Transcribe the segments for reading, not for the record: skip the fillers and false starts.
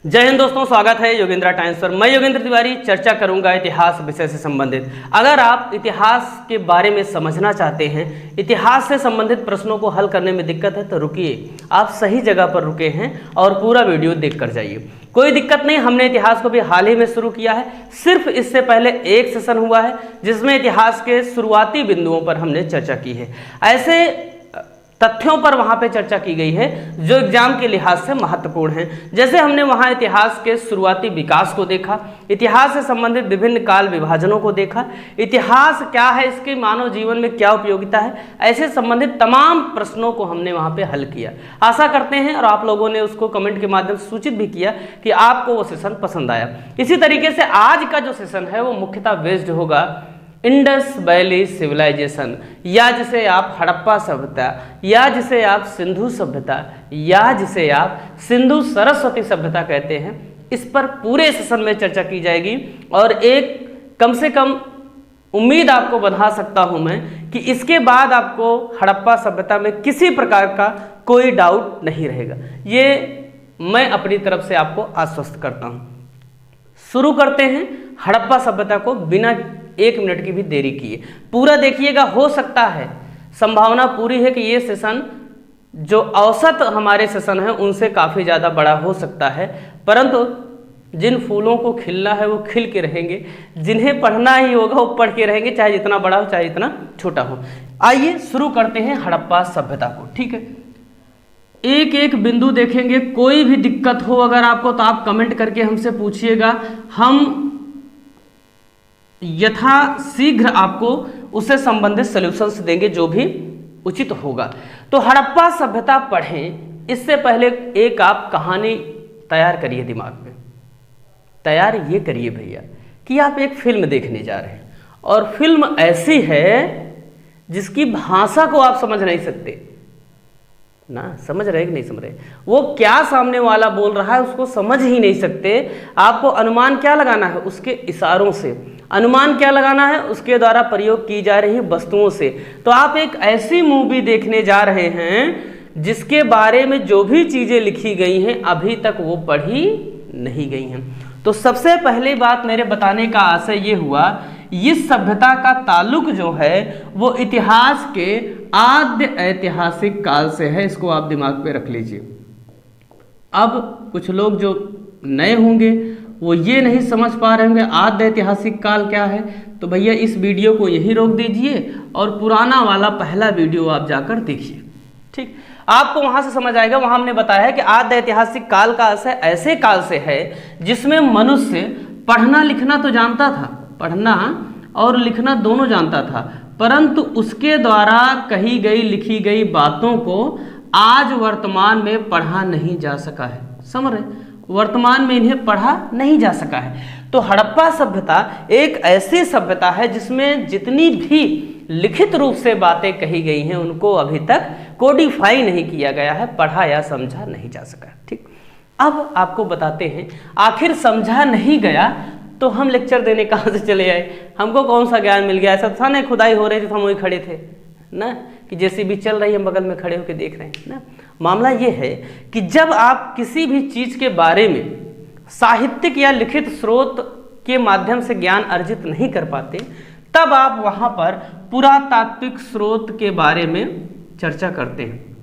जय हिंद दोस्तों, स्वागत है योगेंद्र टाइम्स पर। मैं योगेंद्र तिवारी चर्चा करूंगा इतिहास विषय से संबंधित। अगर आप इतिहास के बारे में समझना चाहते हैं, इतिहास से संबंधित प्रश्नों को हल करने में दिक्कत है तो रुकिए, आप सही जगह पर रुके हैं और पूरा वीडियो देख कर जाइए। कोई दिक्कत नहीं, हमने इतिहास को भी हाल ही में शुरू किया है। सिर्फ इससे पहले एक सेशन हुआ है जिसमें इतिहास के शुरुआती बिंदुओं पर हमने चर्चा की है। ऐसे तथ्यों पर वहां पे चर्चा की गई है जो एग्जाम के लिहाज से महत्वपूर्ण हैं। जैसे हमने वहां इतिहास के शुरुआती विकास को देखा, इतिहास से संबंधित विभिन्न काल विभाजनों को देखा, इतिहास क्या है, इसके मानव जीवन में क्या उपयोगिता है, ऐसे संबंधित तमाम प्रश्नों को हमने वहां पे हल किया। आशा करते हैं और आप लोगों ने उसको कमेंट के माध्यम से सूचित भी किया कि आपको वो सेशन पसंद आया। इसी तरीके से आज का जो सेशन है वो मुख्यतः बेस्ड होगा इंडस वैली सिविलाइजेशन, या जिसे आप हड़प्पा सभ्यता, या जिसे आप सिंधु सभ्यता, या जिसे आप सिंधु सरस्वती सभ्यता कहते हैं। इस पर पूरे सेशन में चर्चा की जाएगी और एक कम से कम उम्मीद आपको बना सकता हूं मैं कि इसके बाद आपको हड़प्पा सभ्यता में किसी प्रकार का कोई डाउट नहीं रहेगा। ये मैं अपनी तरफ से आपको आश्वस्त करता हूं। शुरू करते हैं हड़प्पा सभ्यता को बिना एक मिनट की भी देरी किए। पूरा देखिएगा, हो सकता है, संभावना पूरी है कि ये सेशन जो औसत हमारे सेशन है उनसे काफ़ी ज़्यादा बड़ा हो सकता है, परंतु जिन फूलों को खिलना है वो खिल के रहेंगे, जिन्हें पढ़ना ही होगा वो पढ़ के रहेंगे, चाहे जितना बड़ा हो चाहे जितना छोटा हो। आइए शुरू करते हैं हड़प्पा सभ्यता को। ठीक है, एक एक बिंदु देखेंगे। कोई भी दिक्कत हो अगर आपको तो आप कमेंट करके हमसे पूछिएगा, हम यथाशीघ्र आपको उससे संबंधित सॉल्यूशंस देंगे जो भी उचित होगा। तो हड़प्पा सभ्यता पढ़ें इससे पहले एक आप कहानी तैयार करिए, दिमाग में तैयार ये करिए भैया कि आप एक फिल्म देखने जा रहे हैं और फिल्म ऐसी है जिसकी भाषा को आप समझ नहीं सकते ना। समझ रहे कि नहीं समझ रहे? वो क्या सामने वाला बोल रहा है उसको समझ ही नहीं सकते। आपको अनुमान क्या लगाना है? उसके इशारों से। अनुमान क्या लगाना है? उसके द्वारा प्रयोग की जा रही वस्तुओं से। तो आप एक ऐसी मूवी देखने जा रहे हैं जिसके बारे में जो भी चीजें लिखी गई हैं अभी तक वो पढ़ी नहीं गई हैं। तो सबसे पहली बात मेरे बताने का आशय ये हुआ, इस सभ्यता का ताल्लुक जो है वो इतिहास के आद्य ऐतिहासिक काल से है। इसको आप दिमाग पे रख लीजिए। अब कुछ लोग जो नए होंगे वो ये नहीं समझ पा रहे होंगे आद्य ऐतिहासिक काल क्या है, तो भैया इस वीडियो को यहीं रोक दीजिए और पुराना वाला पहला वीडियो आप जाकर देखिए। ठीक, आपको वहां से समझ आएगा। वहां हमने बताया है कि आद्य ऐतिहासिक काल का आशय ऐसे काल से है जिसमें मनुष्य पढ़ना लिखना तो जानता था, पढ़ना और लिखना दोनों जानता था, परंतु उसके द्वारा कही गई लिखी गई बातों को आज वर्तमान में पढ़ा नहीं जा सका है। समझ रहे? वर्तमान में इन्हें पढ़ा नहीं जा सका है। तो हड़प्पा सभ्यता एक ऐसी सभ्यता है जिसमें जितनी भी लिखित रूप से बातें कही गई हैं उनको अभी तक कोडिफाई नहीं किया गया है, पढ़ा या समझा नहीं जा सका। ठीक, अब आपको बताते हैं आखिर समझा नहीं गया तो हम लेक्चर देने कहाँ से चले आए? हमको कौन सा ज्ञान मिल गया? ऐसा था ना, खुदाई हो रही थी तो हम वही खड़े थे ना, कि जेसीबी चल रही है हम बगल में खड़े होकर देख रहे हैं ना। मामला ये है कि जब आप किसी भी चीज के बारे में साहित्यिक या लिखित स्रोत के माध्यम से ज्ञान अर्जित नहीं कर पाते, तब आप वहां पर पुरातात्विक स्रोत के बारे में चर्चा करते हैं।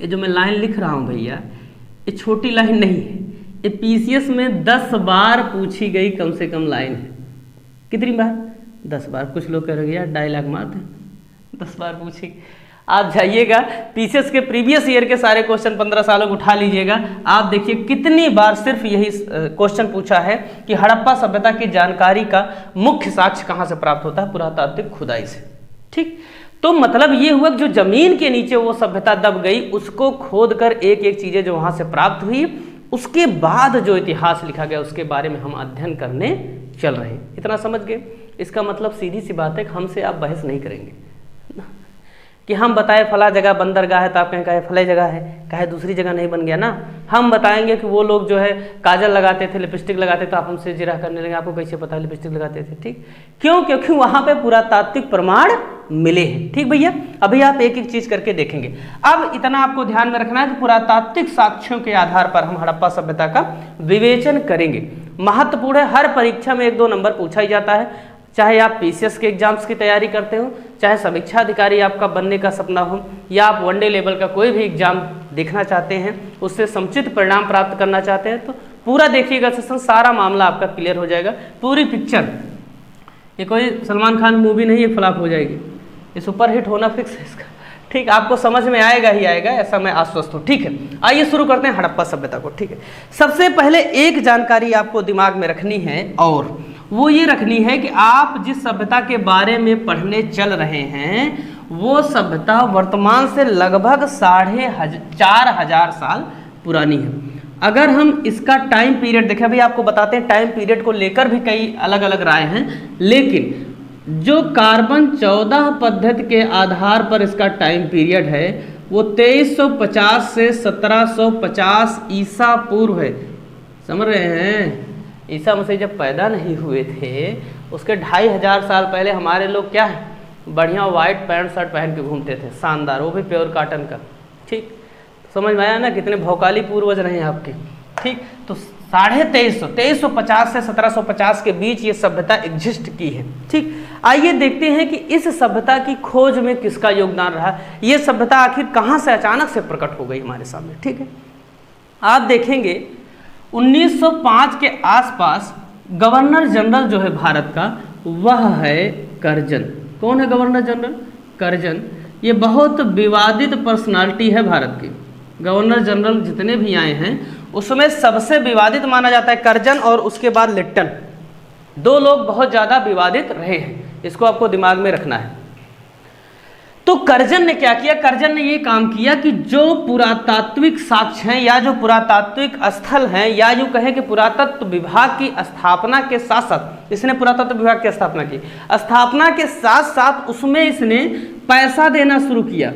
ये जो मैं लाइन लिख रहा हूं भैया, ये छोटी लाइन नहीं है, ये पीसीएस में 10 बार पूछी गई कम से कम लाइन है। कितनी बार? 10 बार। कुछ लोग कह रहे यार डायलॉग मार दें, 10 बार पूछी। आप जाइएगा पीसीएस के प्रीवियस ईयर के सारे क्वेश्चन 15 सालों को उठा लीजिएगा, आप देखिए कितनी बार सिर्फ यही क्वेश्चन पूछा है कि हड़प्पा सभ्यता की जानकारी का मुख्य साक्ष्य कहाँ से प्राप्त होता है? पुरातात्विक खुदाई से। ठीक, तो मतलब ये हुआ कि जो जमीन के नीचे वो सभ्यता दब गई उसको खोद कर एक एक चीजें जो वहां से प्राप्त हुई, उसके बाद जो इतिहास लिखा गया उसके बारे में हम अध्ययन करने चल रहे हैं। इतना समझ गए? इसका मतलब सीधी सी बात है कि हमसे आप बहस नहीं करेंगे। कि हम बताएं फला जगह बंदरगाह है तो आप कहें फला जगह है, कहे दूसरी जगह नहीं बन गया ना। हम बताएंगे कि वो लोग जो है काजल लगाते थे, लिपस्टिक लगाते थे, तो आप हमसे जिरा करने लगे, आपको कैसे पता लिपस्टिक लगाते थे। ठीक, क्यों? क्योंकि वहाँ पे पुरातात्विक प्रमाण मिले हैं। ठीक भैया, अभी आप एक एक चीज करके देखेंगे। अब इतना आपको ध्यान में रखना है कि पुरातात्विक साक्ष्यों के आधार पर हम हड़प्पा सभ्यता का विवेचन करेंगे। महत्वपूर्ण है, हर परीक्षा में 1-2 नंबर पूछा ही जाता है, चाहे आप पीसीएस के एग्जाम्स की तैयारी करते हो, चाहे समीक्षा अधिकारी आपका बनने का सपना हो, या आप वनडे लेवल का कोई भी एग्जाम देखना चाहते हैं, उससे समुचित परिणाम प्राप्त करना चाहते हैं, तो पूरा देखिएगा सेशन, सारा मामला आपका क्लियर हो जाएगा, पूरी पिक्चर। ये कोई सलमान खान मूवी नहीं है फ्लॉप हो जाएगी, ये सुपर हिट होना फिक्स है इसका। ठीक, आपको समझ में आएगा ही आएगा, ऐसा मैं आश्वस्त हूँ। ठीक है, आइए शुरू करते हैं हड़प्पा सभ्यता को। ठीक है, सबसे पहले एक जानकारी आपको दिमाग में रखनी है, और वो ये रखनी है कि आप जिस सभ्यता के बारे में पढ़ने चल रहे हैं वो सभ्यता वर्तमान से लगभग 4,500 साल पुरानी है। अगर हम इसका टाइम पीरियड देखें, भाई आपको बताते हैं टाइम पीरियड को लेकर भी कई अलग अलग राय हैं, लेकिन जो कार्बन 14 पद्धति के आधार पर इसका टाइम पीरियड है वो 2350 से 1750 ईसा पूर्व है। समझ रहे हैं? ईसा मसीह जब पैदा नहीं हुए थे उसके 2500 साल पहले हमारे लोग क्या है, बढ़िया वाइट पैंट शर्ट पहन के घूमते थे, शानदार, वो भी प्योर कॉटन का। ठीक, समझ में आया ना कितने भौकाली पूर्वज रहे हैं आपके। ठीक, तो 2350 से 1750 के बीच ये सभ्यता एग्जिस्ट की है। ठीक, आइए देखते हैं कि इस सभ्यता की खोज में किसका योगदान रहा, ये सभ्यता आखिर कहाँ से अचानक से प्रकट हो गई हमारे सामने। ठीक है, आप देखेंगे 1905 के आसपास गवर्नर जनरल जो है भारत का वह है कर्जन। कौन है गवर्नर जनरल? कर्जन। ये बहुत विवादित पर्सनालिटी है भारत की। गवर्नर जनरल जितने भी आए हैं उसमें सबसे विवादित माना जाता है कर्जन, और उसके बाद लिट्टन। 2 लोग बहुत ज़्यादा विवादित रहे हैं, इसको आपको दिमाग में रखना है। तो कर्जन ने क्या किया? कर्जन ने ये काम किया कि जो पुरातात्विक साक्ष्य हैं या जो पुरातात्विक स्थल हैं, या यूँ कहें कि पुरातत्व विभाग की स्थापना के साथ साथ, इसने पुरातत्व विभाग की स्थापना की, स्थापना के साथ साथ उसमें इसने पैसा देना शुरू किया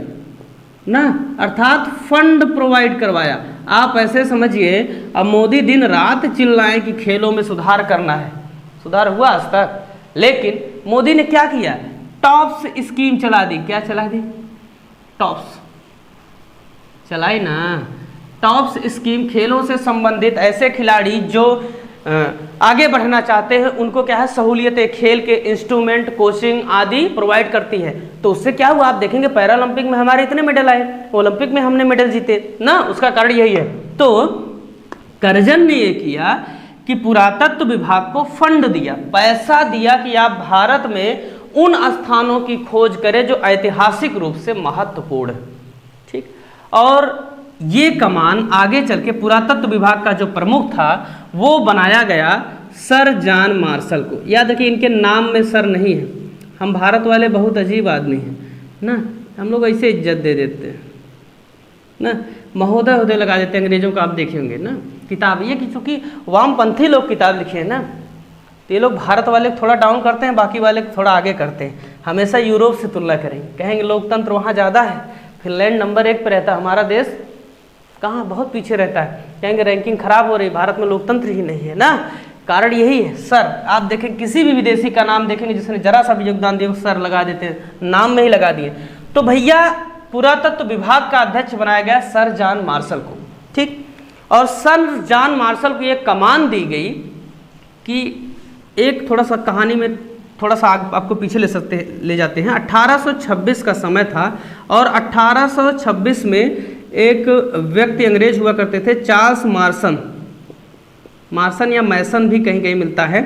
ना, अर्थात फंड प्रोवाइड करवाया। आप ऐसे समझिए, अब मोदी दिन रात चिल्लाएं कि खेलों में सुधार करना है, सुधार हुआ आज तक? लेकिन मोदी ने क्या किया? टॉप्स स्कीम चला दी। क्या चला दी? टॉप्स चलाई ना, टॉप्स स्कीम। खेलों से संबंधित ऐसे खिलाड़ी जो आगे बढ़ना चाहते हैं उनको क्या है, सहूलियतें, खेल के इंस्ट्रूमेंट, कोचिंग आदि प्रोवाइड करती है। तो उससे क्या हुआ, आप देखेंगे पैरालंपिक में हमारे इतने मेडल आए, ओलंपिक में हमने मेडल जीते ना, उसका कारण यही है। तो कर्जन ने ये किया कि पुरातत्व विभाग को फंड दिया, पैसा दिया कि आप भारत में उन स्थानों की खोज करें जो ऐतिहासिक रूप से महत्वपूर्ण है। ठीक, और ये कमान आगे चल के पुरातत्व विभाग का जो प्रमुख था वो बनाया गया सर जॉन मार्शल को। याद रखिए, इनके नाम में सर नहीं है। हम भारत वाले बहुत अजीब आदमी हैं ना, हम लोग ऐसे इज्जत दे देते हैं ना, महोदय उदय लगा देते हैं। अंग्रेजों का आप देखे होंगे ना किताब, ये कि चूँकि वामपंथी लोग किताब लिखे हैं ना, तो ये लोग भारत वाले थोड़ा डाउन करते हैं, बाकी वाले थोड़ा आगे करते हैं। हमेशा यूरोप से तुलना करेंगे, कहेंगे लोकतंत्र वहाँ ज़्यादा है, फिनलैंड नंबर 1 पर रहता है, हमारा देश कहाँ बहुत पीछे रहता है। कहेंगे रैंकिंग खराब हो रही, भारत में लोकतंत्र ही नहीं है ना। कारण यही है सर। आप देखें किसी भी विदेशी का नाम देखेंगे जिसने जरा सा भी योगदान दिया सर लगा देते हैं, नाम में ही लगा दिए। तो भैया पुरातत्व विभाग का अध्यक्ष बनाया गया सर जॉन मार्शल को। ठीक, और सर जॉन मार्शल को एक कमान दी गई कि एक थोड़ा सा कहानी में थोड़ा सा आपको पीछे ले जाते हैं। 1826 का समय था और 1826 में एक व्यक्ति अंग्रेज हुआ करते थे, चार्ल्स मार्सन या मैसन भी कहीं कहीं मिलता है।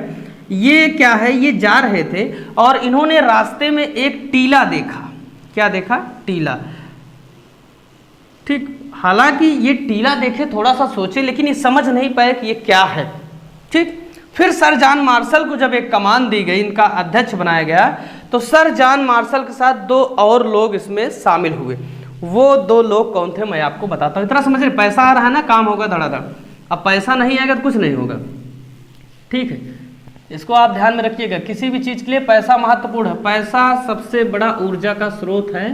ये क्या है, ये जा रहे थे और इन्होंने रास्ते में एक टीला देखा। क्या देखा? टीला। ठीक, हालांकि ये टीला देखे थोड़ा सा सोचे लेकिन ये समझ नहीं पाए कि ये क्या है। ठीक, फिर सर जॉन मार्शल को जब एक कमान दी गई, इनका अध्यक्ष बनाया गया, तो सर जॉन मार्शल के साथ 2 और लोग इसमें शामिल हुए। वो 2 लोग कौन थे मैं आपको बताता हूँ। इतना समझ रहे, पैसा आ रहा है ना, काम होगा धड़ाधड़। अब पैसा नहीं आएगा तो कुछ नहीं होगा। ठीक है, इसको आप ध्यान में रखिएगा। किसी भी चीज़ के लिए पैसा महत्वपूर्ण है। पैसा सबसे बड़ा ऊर्जा का स्रोत है,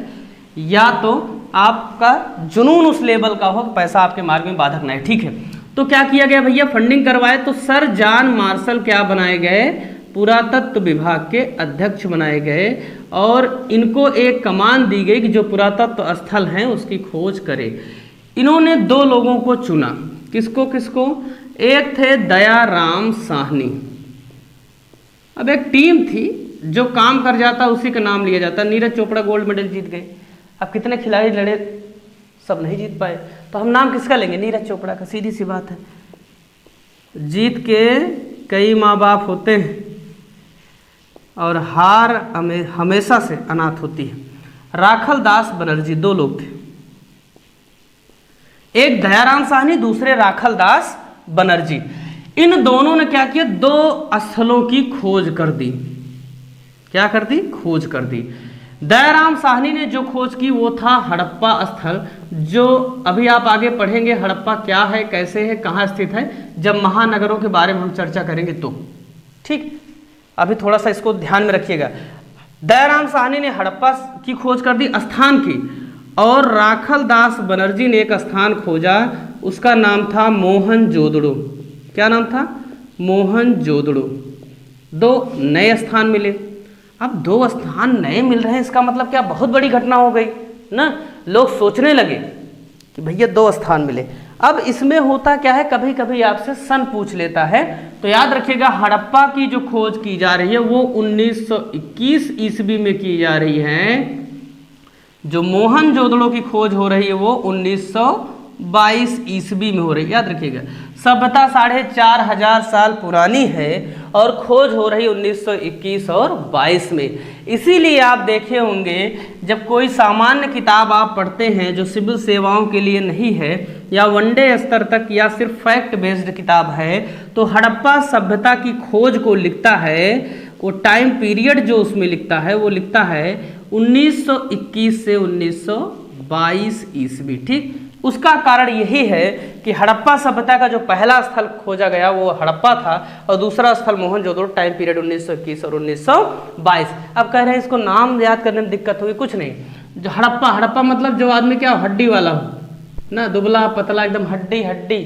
या तो आपका जुनून उस लेवल का हो, पैसा आपके मार्ग में बाधक ना है। ठीक है, तो क्या किया गया भैया, फंडिंग करवाए तो सर जॉन मार्शल क्या बनाए गए, पुरातत्व विभाग के अध्यक्ष बनाए गए और इनको एक कमान दी गई कि जो पुरातत्व स्थल हैं उसकी खोज करे। इन्होंने 2 लोगों को चुना, किसको किसको, एक थे दयाराम साहनी। अब एक टीम थी जो काम कर जाता उसी का नाम लिया जाता। नीरज चोपड़ा गोल्ड मेडल जीत गए, अब कितने खिलाड़ी लड़े, सब नहीं जीत पाए, तो हम नाम किसका लेंगे, नीरज चोपड़ा का, सीधी सी बात है। जीत के कई माँ बाप होते हैं और हार हमेशा से अनाथ होती है। राखल दास बनर्जी 2 लोग थे, एक दयाराम साहनी, दूसरे राखल दास बनर्जी। इन दोनों ने क्या किया, 2 स्थलों की खोज कर दी। क्या कर दी, खोज कर दी। दयाराम साहनी ने जो खोज की वो था हड़प्पा स्थल, जो अभी आप आगे पढ़ेंगे हड़प्पा क्या है, कैसे है, कहाँ स्थित है, जब महानगरों के बारे में हम चर्चा करेंगे तो। ठीक, अभी थोड़ा सा इसको ध्यान में रखिएगा। दयाराम साहनी ने हड़प्पा की खोज कर दी, स्थान की, और राखल दास बनर्जी ने एक स्थान खोजा, उसका नाम था मोहनजोदड़ो। क्या नाम था, मोहनजोदड़ो। 2 नए स्थान मिले। अब 2 स्थान नए मिल रहे हैं, इसका मतलब क्या, बहुत बड़ी घटना हो गई ना। लोग सोचने लगे कि भैया 2 स्थान मिले। अब इसमें होता क्या है, कभी कभी आपसे सन पूछ लेता है, तो याद रखिएगा हड़प्पा की जो खोज की जा रही है वो 1921 ईस्वी में की जा रही है। जो मोहनजोदड़ो की खोज हो रही है वो 1922 ईस्वी में हो रही है। याद रखिएगा, सभ्यता 4500 साल पुरानी है और खोज हो रही 1921 और 22 में। इसीलिए आप देखे होंगे जब कोई सामान्य किताब आप पढ़ते हैं जो सिविल सेवाओं के लिए नहीं है या वनडे स्तर तक या सिर्फ फैक्ट बेस्ड किताब है, तो हड़प्पा सभ्यता की खोज को लिखता है, वो टाइम पीरियड जो उसमें लिखता है वो लिखता है 1921 से 1922 ईस्वी। ठीक, उसका कारण यही है कि हड़प्पा सभ्यता का जो पहला स्थल खोजा गया वो हड़प्पा था और दूसरा स्थल मोहनजोदड़ो, टाइम पीरियड 1921 और 1922। अब कह रहे हैं इसको नाम याद करने में दिक्कत होगी, कुछ नहीं। जो हड़प्पा, हड़प्पा मतलब जो आदमी क्या हड्डी वाला हो ना, दुबला पतला एकदम हड्डी हड्डी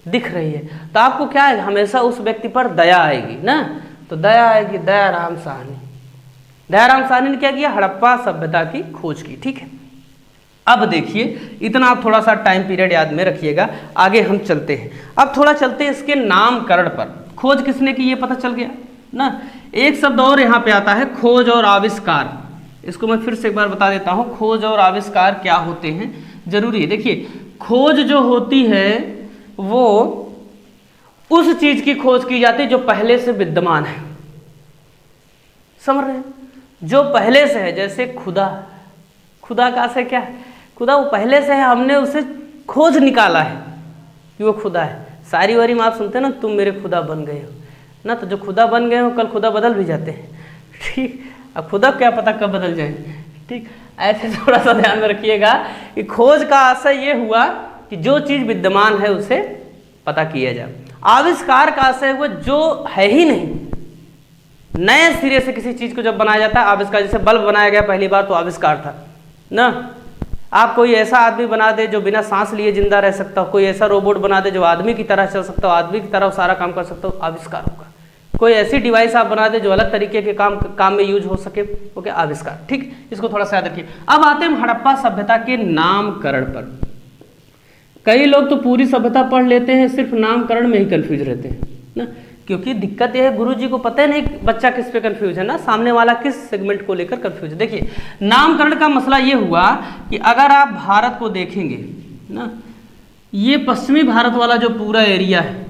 दिख रही है, तो आपको क्या है, हमेशा उस व्यक्ति पर दया आएगी ना, तो दया आएगी। दयाराम साहनी, दयाराम साहनी ने क्या किया, हड़प्पा सभ्यता की खोज की। ठीक है, अब देखिए इतना आप थोड़ा सा टाइम पीरियड याद में रखिएगा, आगे हम चलते हैं। अब थोड़ा चलते हैं इसके नामकरण पर। खोज किसने की ये पता चल गया ना। एक शब्द और यहाँ पे आता है, खोज और आविष्कार। इसको मैं फिर से एक बार बता देता हूँ, खोज और आविष्कार क्या होते हैं, जरूरी है। देखिए, खोज जो होती है वो उस चीज की खोज की जाती है जो पहले से विद्यमान है, समझ रहे हैं, जो पहले से है। जैसे खुदा, खुदा का से क्या है, खुदा वो पहले से है, हमने उसे खोज निकाला है कि वो खुदा है। सारी वारी में आप सुनते हैं ना, तुम मेरे खुदा बन गए हो ना, तो जो खुदा बन गए हो कल खुदा बदल भी जाते हैं। ठीक, अब खुदा क्या पता कब बदल जाए। ठीक, ऐसे थोड़ा सा ध्यान में रखिएगा कि खोज का आशय ये हुआ कि जो चीज़ विद्यमान है उसे पता किया जाए। आविष्कार का आशय हुआ जो है ही नहीं, नए सिरे से किसी चीज़ को जब बनाया जाता है आविष्कार। जैसे बल्ब बनाया गया पहली बार तो आविष्कार था ना। आप कोई ऐसा आदमी बना दे जो बिना सांस लिए जिंदा रह सकता हो, कोई ऐसा रोबोट बना दे जो आदमी की तरह चल सकता हो, आदमी की तरह सारा काम कर सकता हो, आविष्कार होगा। कोई ऐसी डिवाइस आप बना दे जो अलग तरीके के काम में यूज हो सके, ओके, आविष्कार। ठीक, इसको थोड़ा सा याद रखिए। अब आते हैं हड़प्पा सभ्यता के नामकरण पर। कई लोग तो पूरी सभ्यता पढ़ लेते हैं, सिर्फ नामकरण में ही कंफ्यूज रहते हैं ना, क्योंकि दिक्कत यह है गुरुजी को पता ही नहीं बच्चा किस पे कंफ्यूज है ना, सामने वाला किस सेगमेंट को लेकर कंफ्यूज है। देखिए, नामकरण का मसला ये हुआ कि अगर आप भारत को देखेंगे ना, ये पश्चिमी भारत वाला जो पूरा एरिया है,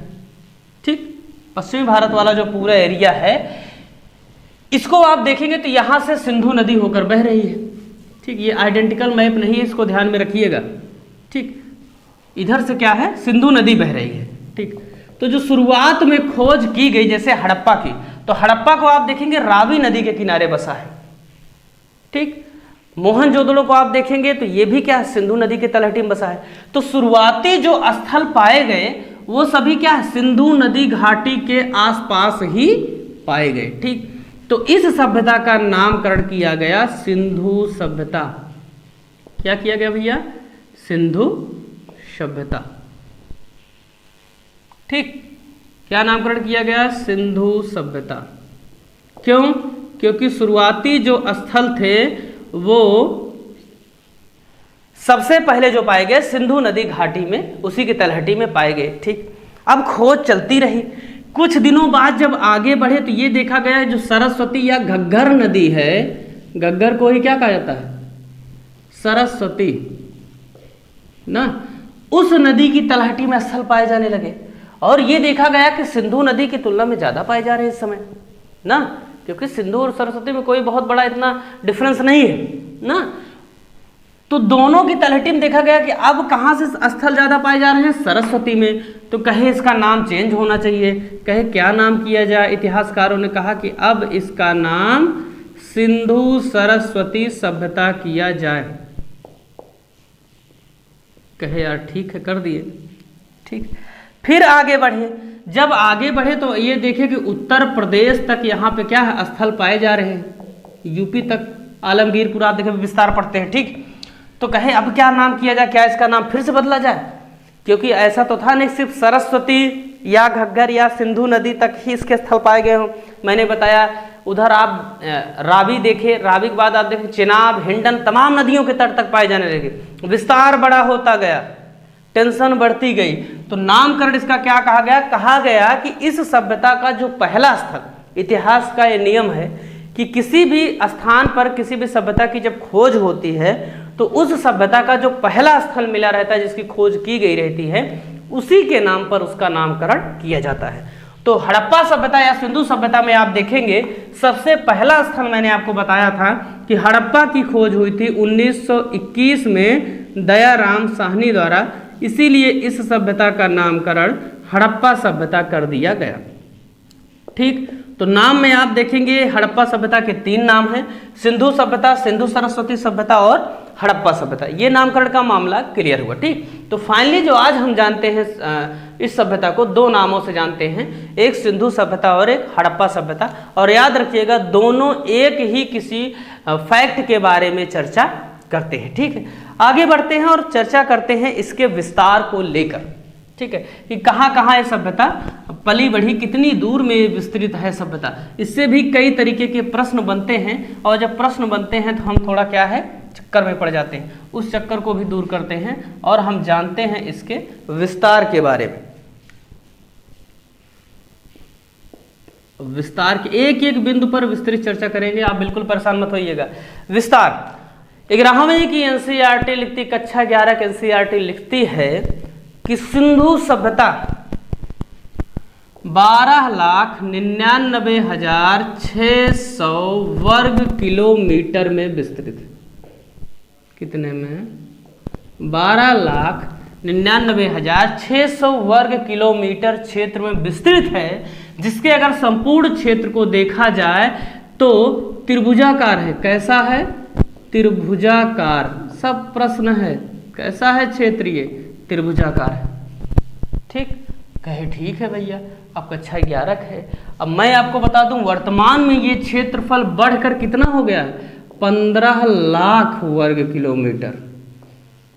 ठीक, पश्चिमी भारत वाला जो पूरा एरिया है, इसको आप देखेंगे तो यहाँ से सिंधु नदी होकर बह रही है। ठीक, ये आइडेंटिकल मैप नहीं है, इसको ध्यान में रखिएगा। ठीक, इधर से क्या है, सिंधु नदी बह रही है। ठीक, तो जो शुरुआत में खोज की गई जैसे हड़प्पा की, तो हड़प्पा को आप देखेंगे रावी नदी के किनारे बसा है। ठीक, मोहनजोदड़ो को आप देखेंगे तो ये भी क्या है, सिंधु नदी के तलहटी में बसा है। तो शुरुआती जो स्थल पाए गए वो सभी क्या है, सिंधु नदी घाटी के आसपास ही पाए गए। ठीक, तो इस सभ्यता का नामकरण किया गया सिंधु सभ्यता। क्या किया गया भैया? सिंधु सभ्यता। ठीक, क्या नामकरण किया गया? सिंधु सभ्यता। क्यों? क्योंकि शुरुआती जो स्थल थे वो सबसे पहले जो पाए गए सिंधु नदी घाटी में, उसी की तलहटी में पाए गए। ठीक, अब खोज चलती रही। कुछ दिनों बाद जब आगे बढ़े तो ये देखा गया जो सरस्वती या घग्गर नदी है, घग्गर को ही क्या कहा जाता है? सरस्वती ना, उस नदी की तलहटी में स्थल पाए जाने लगे। और ये देखा गया कि सिंधु नदी की तुलना में ज़्यादा पाए जा रहे हैं इस समय ना, क्योंकि सिंधु और सरस्वती में कोई बहुत बड़ा इतना डिफरेंस नहीं है ना। तो दोनों की तलहटी में देखा गया कि अब कहाँ से स्थल ज़्यादा पाए जा रहे हैं? सरस्वती में। तो कहे इसका नाम चेंज होना चाहिए, कहे क्या नाम किया जाए? इतिहासकारों ने कहा कि अब इसका नाम सिंधु सरस्वती सभ्यता किया जाए। कहे यार ठीक है, कर दिए। ठीक, फिर आगे बढ़े। जब आगे बढ़े तो ये देखे कि उत्तर प्रदेश तक यहाँ पे क्या है? स्थल पाए जा रहे हैं, यूपी तक, आलमगीरपुर आप देखे विस्तार पढ़ते हैं। ठीक, तो कहे अब क्या नाम किया जाए? क्या इसका नाम फिर से बदला जाए? क्योंकि ऐसा तो था नहीं सिर्फ सरस्वती या घग्गर या सिंधु नदी तक ही इसके स्थल पाए गए हों। मैंने बताया उधर आप रावी देखे, रावी के बाद आप देखें चिनाब, हिंडन, तमाम नदियों के तट तक पाए जाने लगे। विस्तार बड़ा होता गया, टेंशन बढ़ती गई। तो नामकरण इसका क्या कहा गया? कहा गया कि इस सभ्यता का जो पहला स्थल, इतिहास का ये नियम है कि किसी भी स्थान पर किसी भी सभ्यता की जब खोज होती है तो उस सभ्यता का जो पहला स्थल मिला रहता है, जिसकी खोज की गई रहती है, उसी के नाम पर उसका नामकरण किया जाता है। तो हड़प्पा सभ्यता या सिंधु सभ्यता में आप देखेंगे सबसे पहला स्थल मैंने आपको बताया था कि हड़प्पा की खोज हुई थी 1921 में दयाराम साहनी द्वारा, इसीलिए इस सभ्यता का नामकरण हड़प्पा सभ्यता कर दिया गया। ठीक, तो नाम में आप देखेंगे हड़प्पा सभ्यता के 3 नाम हैं, सिंधु सभ्यता, सिंधु सरस्वती सभ्यता और हड़प्पा सभ्यता। ये नामकरण का मामला क्लियर हुआ। ठीक, तो फाइनली जो आज हम जानते हैं इस सभ्यता को 2 नामों से जानते हैं, एक सिंधु सभ्यता और एक हड़प्पा सभ्यता। और याद रखिएगा दोनों एक ही किसी फैक्ट के बारे में चर्चा करते हैं। ठीक है, आगे बढ़ते हैं और चर्चा करते हैं इसके विस्तार को लेकर। ठीक है, कि कहाँ कहाँ ये सभ्यता पली बढ़ी, कितनी दूर में विस्तृत है सभ्यता। इससे भी कई तरीके के प्रश्न बनते हैं, और जब प्रश्न बनते हैं तो हम थोड़ा क्या है चक्कर में पड़ जाते हैं। उस चक्कर को भी दूर करते हैं और हम जानते हैं इसके विस्तार के बारे में। विस्तार के एक एक बिंदु पर विस्तृत चर्चा करेंगे, आप बिल्कुल परेशान मत होइएगा। विस्तार 11वीं की एनसीईआरटी लिखती, कक्षा 11 की एनसीईआरटी लिखती है कि सिंधु सभ्यता 12,99,600 वर्ग किलोमीटर में विस्तृत है। कितने में? 12,99,600 वर्ग किलोमीटर क्षेत्र में विस्तृत है, जिसके अगर संपूर्ण क्षेत्र को देखा जाए तो त्रिभुजाकार है। कैसा है? त्रिभुजाकार। सब प्रश्न है कैसा है क्षेत्रीय? त्रिभुजाकार है। ठीक, कहे ठीक है भैया, अब कक्षा 11 है। अब मैं आपको बता दूं वर्तमान में ये क्षेत्रफल बढ़कर कितना हो गया है? 15 लाख वर्ग किलोमीटर।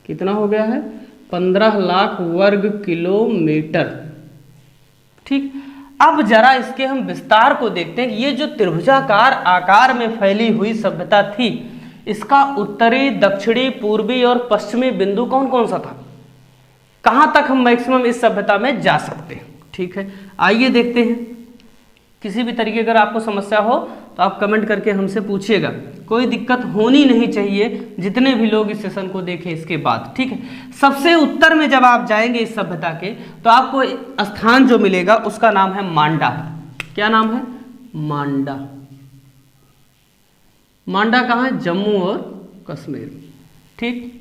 कितना हो गया है? 15 लाख वर्ग किलोमीटर। ठीक, अब जरा इसके हम विस्तार को देखते हैं कि ये जो त्रिभुजाकार आकार में फैली हुई सभ्यता थी, इसका उत्तरी, दक्षिणी, पूर्वी और पश्चिमी बिंदु कौन कौन सा था? कहाँ तक हम मैक्सिमम इस सभ्यता में जा सकते हैं? ठीक है, आइए देखते हैं। किसी भी तरीके अगर आपको समस्या हो तो आप कमेंट करके हमसे पूछिएगा, कोई दिक्कत होनी नहीं चाहिए जितने भी लोग इस सेशन को देखें इसके बाद। ठीक है, सबसे उत्तर में जब आप जाएंगे इस सभ्यता के तो आपको स्थान जो मिलेगा उसका नाम है मांडा। क्या नाम है? मांडा। मांडा कहाँ है? जम्मू और कश्मीर। ठीक,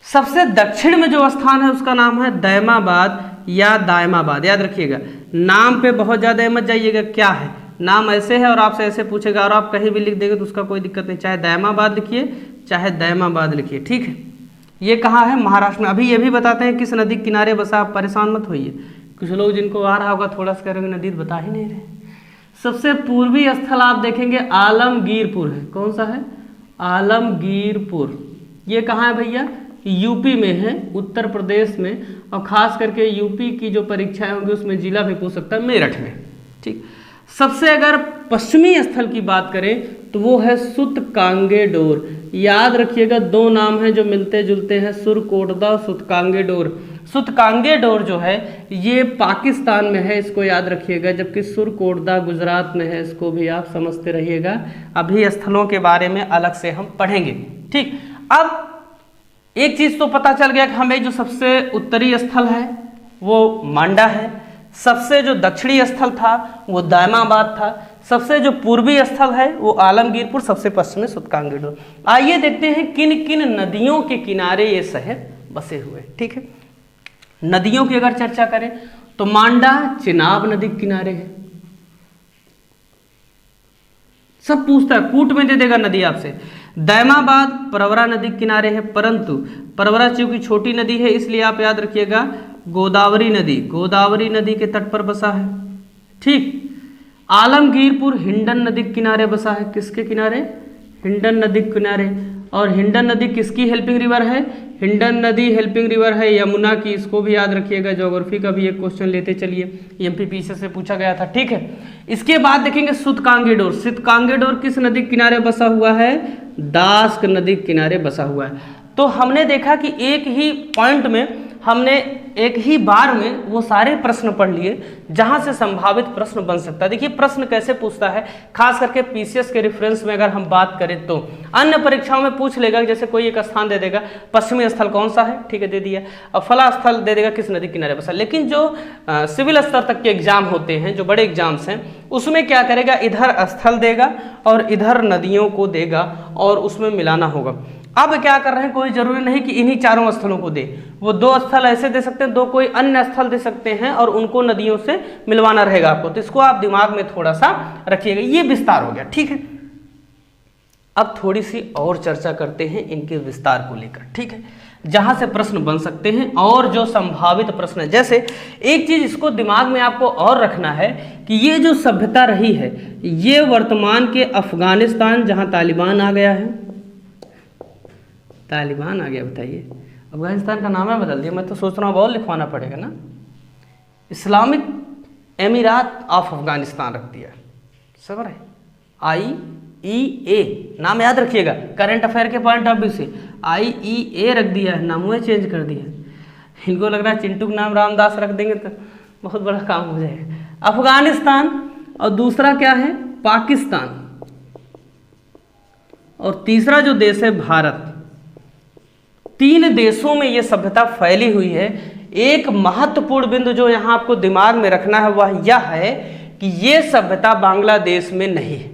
सबसे दक्षिण में जो स्थान है उसका नाम है दैमाबाद या दायमाबाद। याद रखिएगा, नाम पे बहुत ज़्यादा मत जाइएगा। क्या है? नाम ऐसे है और आपसे ऐसे पूछेगा और आप कहीं भी लिख देंगे तो उसका कोई दिक्कत नहीं, चाहे दैमाबाद लिखिए चाहे दैमाबाद लिखिए। ठीक है, ये कहाँ है? महाराष्ट्र में। अभी ये भी बताते हैं किस नदी के किनारे बसा, आप परेशान मत होइए। कुछ लोग जिनको आ रहा होगा थोड़ा सा करेंगे नदी बता ही नहीं रहे। सबसे पूर्वी स्थल आप देखेंगे आलमगीरपुर है। कौन सा है? आलमगीरपुर। ये कहाँ है भैया, यूपी में है, उत्तर प्रदेश में, और खास करके यूपी की जो परीक्षाएं होंगी उसमें जिला भी पूछ सकता है, मेरठ में। ठीक, सबसे अगर पश्चिमी स्थल की बात करें तो वो है सूतकांगेडोर। याद रखिएगा, दो नाम हैं जो मिलते जुलते हैं, सुरकोटदा और सूतकांगेडोर। सूतकांगेडोर जो है ये पाकिस्तान में है, इसको याद रखिएगा, जबकि सुरकोटदा गुजरात में है, इसको भी आप समझते रहिएगा। अभी स्थलों के बारे में अलग से हम पढ़ेंगे। ठीक, अब एक चीज तो पता चल गया कि हमें जो सबसे उत्तरी स्थल है वो मांडा है, सबसे जो दक्षिणी स्थल था वो दायमाबाद था, सबसे जो पूर्वी स्थल है वो आलमगीरपुर, सबसे पश्चिमी सूतकांगेडोर। आइए देखते हैं किन किन नदियों के किनारे ये शहर बसे हुए। ठीक है, नदियों की अगर चर्चा करें तो मांडा चिनाब नदी के किनारे है। सब पूछता है, कूट में दे देगा नदी आपसे। दैमाबाद परवरा नदी के किनारे है, परंतु परवरा चूंकि छोटी नदी है इसलिए आप याद रखिएगा गोदावरी नदी के तट पर बसा है। ठीक, आलमगीरपुर हिंडन नदी के किनारे बसा है। किसके किनारे? हिंडन नदी के किनारे। और हिंडन नदी किसकी हेल्पिंग रिवर है? हिंडन नदी हेल्पिंग रिवर है यमुना की। इसको भी याद रखिएगा, ज्योग्राफी का भी एक क्वेश्चन लेते चलिए, एमपीपीसी से पूछा गया था। ठीक है, इसके बाद देखेंगे सूतकांगेडोर। सूतकांगेडोर किस नदी के किनारे बसा हुआ है? दास्क नदी के किनारे बसा हुआ है। तो हमने देखा कि एक ही पॉइंट में हमने एक ही बार में वो सारे प्रश्न पढ़ लिए जहां से संभावित प्रश्न बन सकता है। देखिए प्रश्न कैसे पूछता है, खास करके पीसीएस के रेफरेंस में अगर हम बात करें तो अन्य परीक्षाओं में पूछ लेगा, जैसे कोई एक स्थान दे देगा, पश्चिमी स्थल कौन सा है, ठीक है दे दिया, और फला स्थल दे देगा किस नदी किनारे बसा। लेकिन जो सिविल स्तर तक के एग्जाम होते हैं, जो बड़े एग्जाम्स हैं, उसमें क्या करेगा, इधर स्थल देगा और इधर नदियों को देगा और उसमें मिलाना होगा। अब क्या कर रहे हैं, कोई जरूरी नहीं कि इन्हीं चारों स्थलों को दे, वो दो स्थल ऐसे दे सकते हैं, दो कोई अन्य स्थल दे सकते हैं और उनको नदियों से मिलवाना रहेगा आपको। तो इसको आप दिमाग में थोड़ा सा रखिएगा। ये विस्तार हो गया। ठीक है, अब थोड़ी सी और चर्चा करते हैं इनके विस्तार को लेकर। ठीक है, जहां से प्रश्न बन सकते हैं और जो संभावित प्रश्न है। जैसे एक चीज इसको दिमाग में आपको और रखना है कि ये जो सभ्यता रही है, ये वर्तमान के अफगानिस्तान, जहां तालिबान आ गया है, तालिबान आ गया, बताइए, अफगानिस्तान का नाम है बदल दिया। मैं तो सोच रहा हूँ बहुत लिखवाना पड़ेगा ना, इस्लामिक एमिरात ऑफ अफगानिस्तान रख दिया, समझ रहे, IEA नाम याद रखिएगा, करंट अफेयर के पॉइंट ऑफ व्यू से IEA रख दिया है, नाम चेंज कर दिया। इनको लग रहा है चिंटू का नाम रामदास रख देंगे तो बहुत बड़ा काम हो जाएगा। अफगानिस्तान, और दूसरा क्या है, पाकिस्तान, और तीसरा जो देश है भारत। तीन देशों में ये सभ्यता फैली हुई है। एक महत्वपूर्ण बिंदु जो यहाँ आपको दिमाग में रखना है वह यह है कि ये सभ्यता बांग्लादेश में नहीं है।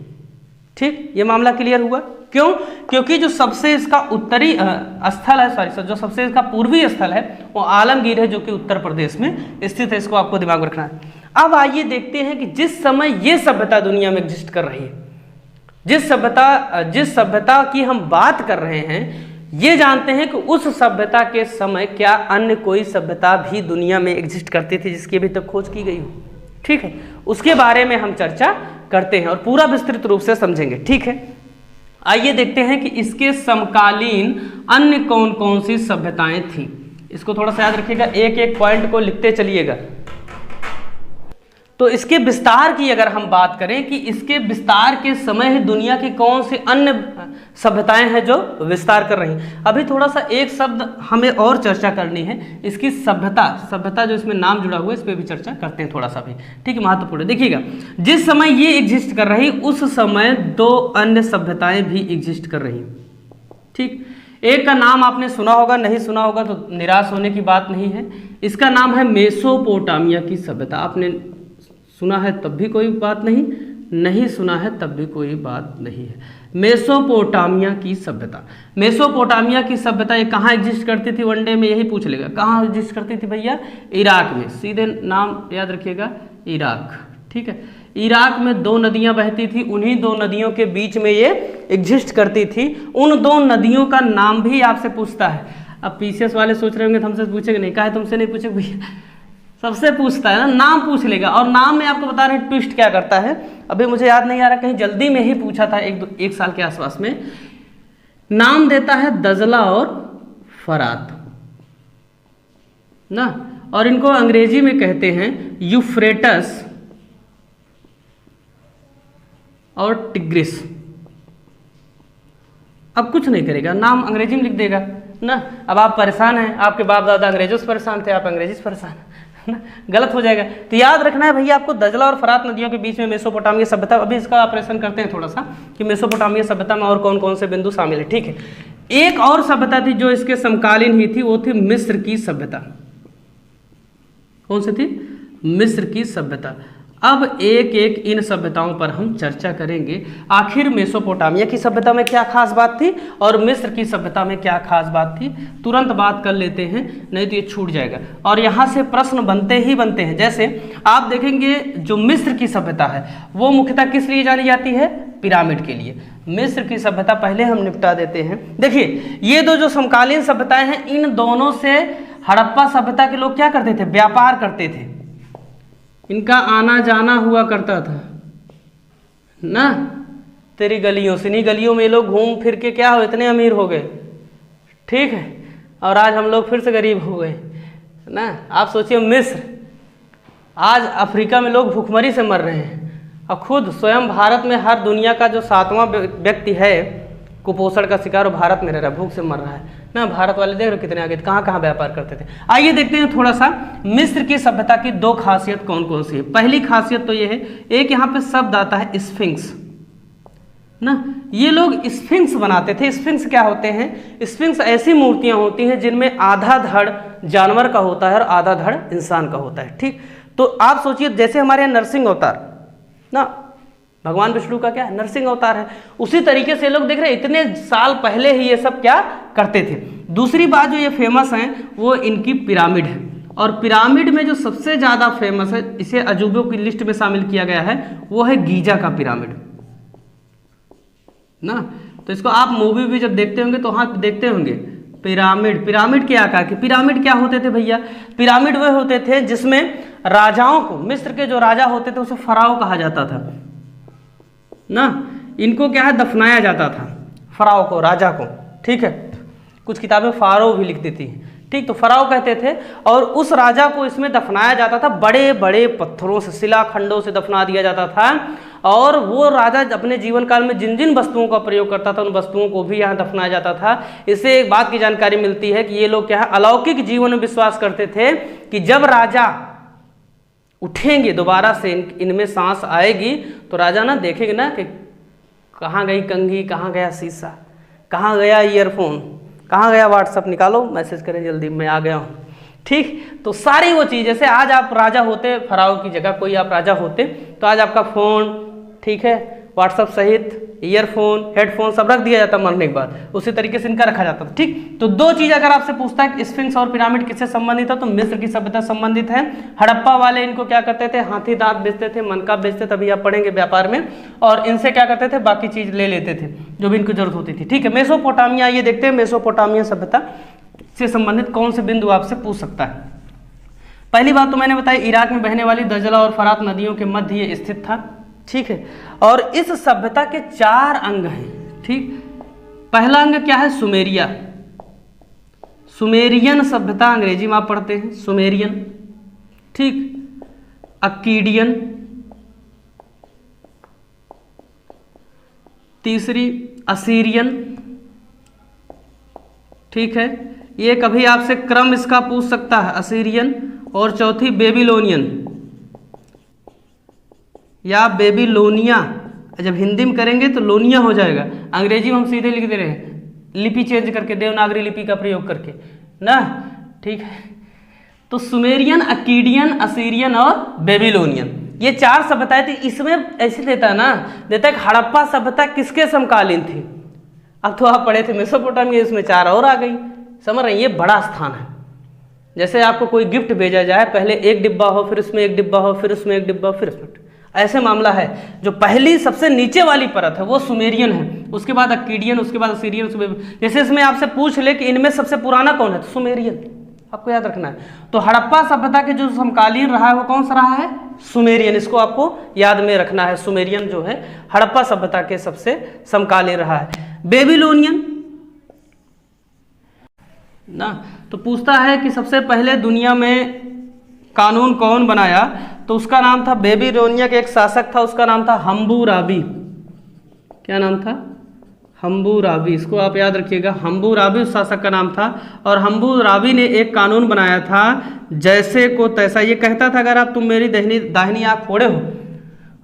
ठीक, ये मामला क्लियर हुआ। क्यों? क्योंकि जो सबसे इसका उत्तरी स्थल है, जो सबसे इसका पूर्वी स्थल है वो आलमगीर है, जो कि उत्तर प्रदेश में स्थित है। इसको आपको दिमाग में रखना है। अब आइए देखते हैं कि जिस समय ये सभ्यता दुनिया में एग्जिस्ट कर रही है, जिस सभ्यता की हम बात कर रहे हैं, ये जानते हैं कि उस सभ्यता के समय क्या अन्य कोई सभ्यता भी दुनिया में एग्जिस्ट करती थी जिसकी अभी तक खोज की गई हो। ठीक है, उसके बारे में हम चर्चा करते हैं और पूरा विस्तृत रूप से समझेंगे। ठीक है, आइए देखते हैं कि इसके समकालीन अन्य कौन कौन सी सभ्यताएं थी। इसको थोड़ा सा याद रखिएगा, एक एक पॉइंट को लिखते चलिएगा। तो इसके विस्तार की अगर हम बात करें कि इसके विस्तार के समय ही दुनिया की कौन सी अन्य सभ्यताएं हैं जो विस्तार कर रही हैं। अभी थोड़ा सा एक शब्द हमें और चर्चा करनी है, इसकी सभ्यता जो इसमें नाम जुड़ा हुआ है, इस पर भी चर्चा करते हैं थोड़ा सा भी। ठीक है, महत्वपूर्ण है। देखिएगा, जिस समय ये एग्जिस्ट कर रही उस समय दो अन्य सभ्यताएं भी एग्जिस्ट कर रही। ठीक, एक का नाम आपने सुना होगा, नहीं सुना होगा तो निराश होने की बात नहीं है। इसका नाम है मेसोपोटामिया की सभ्यता। आपने सुना है तब भी कोई बात नहीं, नहीं सुना है तब भी कोई बात नहीं है। मेसोपोटामिया की सभ्यता, मेसोपोटामिया की सभ्यता ये कहाँ एग्जिस्ट करती थी, वनडे में यही पूछ लेगा, कहाँ एग्जिस्ट करती थी भैया, इराक में। सीधे नाम याद रखिएगा, इराक। ठीक है, इराक में दो नदियां बहती थी, उन्हीं दो नदियों के बीच में ये एग्जिस्ट करती थी। उन दो नदियों का नाम भी आपसे पूछता है। अब पीसीएस वाले सोच रहे होंगे हमसे पूछेंगे, नहीं कहा है तुमसे नहीं पूछेंगे भैया, सबसे पूछता है ना, नाम पूछ लेगा। और नाम में आपको बता रहे हैं ट्विस्ट क्या करता है, अभी मुझे याद नहीं आ रहा, कहीं जल्दी में ही पूछा था एक साल के आसपास में। नाम देता है दजला और फरात ना, और इनको अंग्रेजी में कहते हैं यूफ्रेटस और टिग्रिस। अब कुछ नहीं करेगा, नाम अंग्रेजी में लिख देगा ना। अब आप परेशान हैं, आपके बाप दादा अंग्रेजों से परेशान थे, आप अंग्रेजी से परेशान हैं ना, गलत हो जाएगा। तो याद रखना है भैया आपको, दजला और फरात नदियों के बीच में मेसोपोटामिया सभ्यता। अभी इसका ऑपरेशन करते हैं थोड़ा सा कि मेसोपोटामिया सभ्यता में और कौन कौन से बिंदु शामिल है। ठीक है, एक और सभ्यता थी जो इसके समकालीन ही थी, वो थी मिस्र की सभ्यता। कौन सी थी? मिस्र की सभ्यता। अब एक एक इन सभ्यताओं पर हम चर्चा करेंगे। आखिर मेसोपोटामिया की सभ्यता में क्या खास बात थी और मिस्र की सभ्यता में क्या खास बात थी, तुरंत बात कर लेते हैं, नहीं तो ये छूट जाएगा। और यहाँ से प्रश्न बनते ही बनते हैं। जैसे आप देखेंगे जो मिस्र की सभ्यता है वो मुख्यतः किस लिए जानी जाती है? पिरामिड के लिए। मिस्र की सभ्यता पहले हम निपटा देते हैं। देखिए ये दो जो समकालीन सभ्यताएं हैं, इन दोनों से हड़प्पा सभ्यता के लोग क्या करते थे? व्यापार करते थे, इनका आना जाना हुआ करता था ना। तेरी गलियों से, नहीं गलियों में ये लोग घूम फिर के क्या हो, इतने अमीर हो गए। ठीक है, और आज हम लोग फिर से गरीब हो गए ना। आप सोचिए मिस्र, आज अफ्रीका में लोग भूखमरी से मर रहे हैं, और खुद स्वयं भारत में हर दुनिया का जो 7वां व्यक्ति है कुपोषण का शिकार, वो भारत में रह रहा है, भूख से मर रहा है ना। भारत वाले देख रहे हो कितने आगे, कहाँ कहाँ व्यापार करते थे। आइए देखते हैं थोड़ा सा मिस्र की सभ्यता की दो खासियत कौन कौन सी है। पहली खासियत तो ये है, एक यहाँ पे शब्द आता है स्फिंक्स ना। ये लोग स्फिंक्स बनाते थे। स्फिंक्स क्या होते हैं? स्फिंक्स ऐसी मूर्तियां होती हैं जिनमें आधा धड़ जानवर का होता है और आधा धड़ इंसान का होता है। ठीक, तो आप सोचिए जैसे हमारे यहाँ नरसिंह अवतार ना, भगवान विष्णु का क्या है? नरसिंह अवतार है। उसी तरीके से लोग देख रहे हैं, इतने साल पहले ही ये सब क्या करते थे। दूसरी बात जो ये फेमस है वो इनकी पिरामिड है, और पिरामिड में जो सबसे ज़्यादा फेमस है, इसे अजूबों की लिस्ट में शामिल किया गया है, वो है गीजा का पिरामिड ना। तो इसको आप मूवी भी जब देखते होंगे तो हाँ देखते होंगे, पिरामिड। पिरामिड के आकार के पिरामिड क्या होते थे भैया? पिरामिड वे होते थे जिसमें राजाओं को, मिस्र के जो राजा होते थे उसे फराओ कहा जाता था ना। इनको क्या है? दफनाया जाता था, फराओ को, राजा को। ठीक है, कुछ किताबें फारो भी लिख देती हैं। ठीक, तो फराओ कहते थे, और उस राजा को इसमें दफनाया जाता था। बड़े बड़े पत्थरों से, शिलाखंडों से दफना दिया जाता था, और वो राजा अपने जीवन काल में जिन जिन वस्तुओं का प्रयोग करता था उन वस्तुओं को भी यहाँ दफनाया जाता था। इससे एक बात की जानकारी मिलती है कि ये लोग क्या है? अलौकिक जीवन में विश्वास करते थे कि जब राजा उठेंगे दोबारा से, इनमें सांस आएगी, तो राजा ना देखेंगे ना कि कहाँ गई कंघी, कहाँ गया शीशा, कहाँ गया ईयरफोन, कहाँ गया व्हाट्सअप, निकालो मैसेज करें जल्दी, मैं आ गया हूँ। ठीक, तो सारी वो चीज़, जैसे आज आप राजा होते, फराओ की जगह कोई आप राजा होते, तो आज आपका फ़ोन, ठीक है, व्हाट्सअप सहित ईयरफोन, हेडफोन सब रख दिया जाता मरने के बाद, उसी तरीके से इनका रखा जाता था। ठीक, तो दो चीज़ अगर आपसे पूछता है कि स्फिंक्स और पिरामिड किससे संबंधित है, तो मिस्र की सभ्यता संबंधित है। हड़प्पा वाले इनको क्या करते थे? हाथी दांत बेचते थे, मनका बेचते, तभी आप पढ़ेंगे व्यापार में, और इनसे क्या करते थे? बाकी चीज़ ले लेते थे जो भी इनको जरूरत होती थी। ठीक है, मेसोपोटामिया, ये देखते हैं मेसोपोटामिया सभ्यता से संबंधित कौन से बिंदु आपसे पूछ सकता है। पहली बात तो मैंने बताई, इराक में बहने वाली दजला और फरात नदियों के मध्य ये स्थित था। ठीक है, और इस सभ्यता के 4 अंग हैं। ठीक, पहला अंग क्या है? सुमेरिया। सुमेरियन सभ्यता अंग्रेजी में आप पढ़ते हैं, सुमेरियन। ठीक, अक्कीडियन, तीसरी असीरियन। ठीक है, ये कभी आपसे क्रम इसका पूछ सकता है, असीरियन, और चौथी बेबीलोनियन या बेबीलोनिया। जब हिंदी में करेंगे तो लोनिया हो जाएगा, अंग्रेजी में हम सीधे लिख दे रहे हैं, लिपि चेंज करके, देवनागरी लिपि का प्रयोग करके ना। ठीक है, तो सुमेरियन, अक्कीडियन, असीरियन और बेबीलोनियन, ये 4 सभ्यताएं थी। इसमें ऐसे देता ना, देता है हड़प्पा सभ्यता किसके समकालीन थी। अब तो आप पढ़े थे मेसोपोटामिया, इसमें 4 और आ गई। समझ रहे हैं, ये बड़ा स्थान है। जैसे आपको कोई गिफ्ट भेजा जाए, पहले एक डिब्बा हो, फिर उसमें एक डिब्बा हो, फिर उसमें एक डिब्बा, फिर उसमें, ऐसे मामला है। जो पहली सबसे नीचे वाली परत है वो सुमेरियन है, उसके बाद अक्कीडियन, उसके बाद असीरियन। जैसे इसमें आपसे पूछ ले कि इनमें सबसे पुराना कौन है, तो सुमेरियन, आपको याद रखना है। तो हड़प्पा सभ्यता के जो समकालीन रहा है वो कौन सा रहा है? सुमेरियन। इसको आपको याद में रखना है, सुमेरियन जो है हड़प्पा सभ्यता के सबसे समकालीन रहा है। बेबीलोनियन ना। तो पूछता है कि सबसे पहले दुनिया में कानून कौन बनाया, तो उसका नाम था बेबीलोनिया के एक शासक था, उसका नाम था हम्बुराबी। क्या नाम था? हम्बुराबी। इसको आप याद रखिएगा, हम्बुराबी उस शासक का नाम था। और हम्बुराबी ने एक कानून बनाया था, जैसे को तैसा। ये कहता था अगर आप तुम मेरी दाहिनी आंख फोड़े हो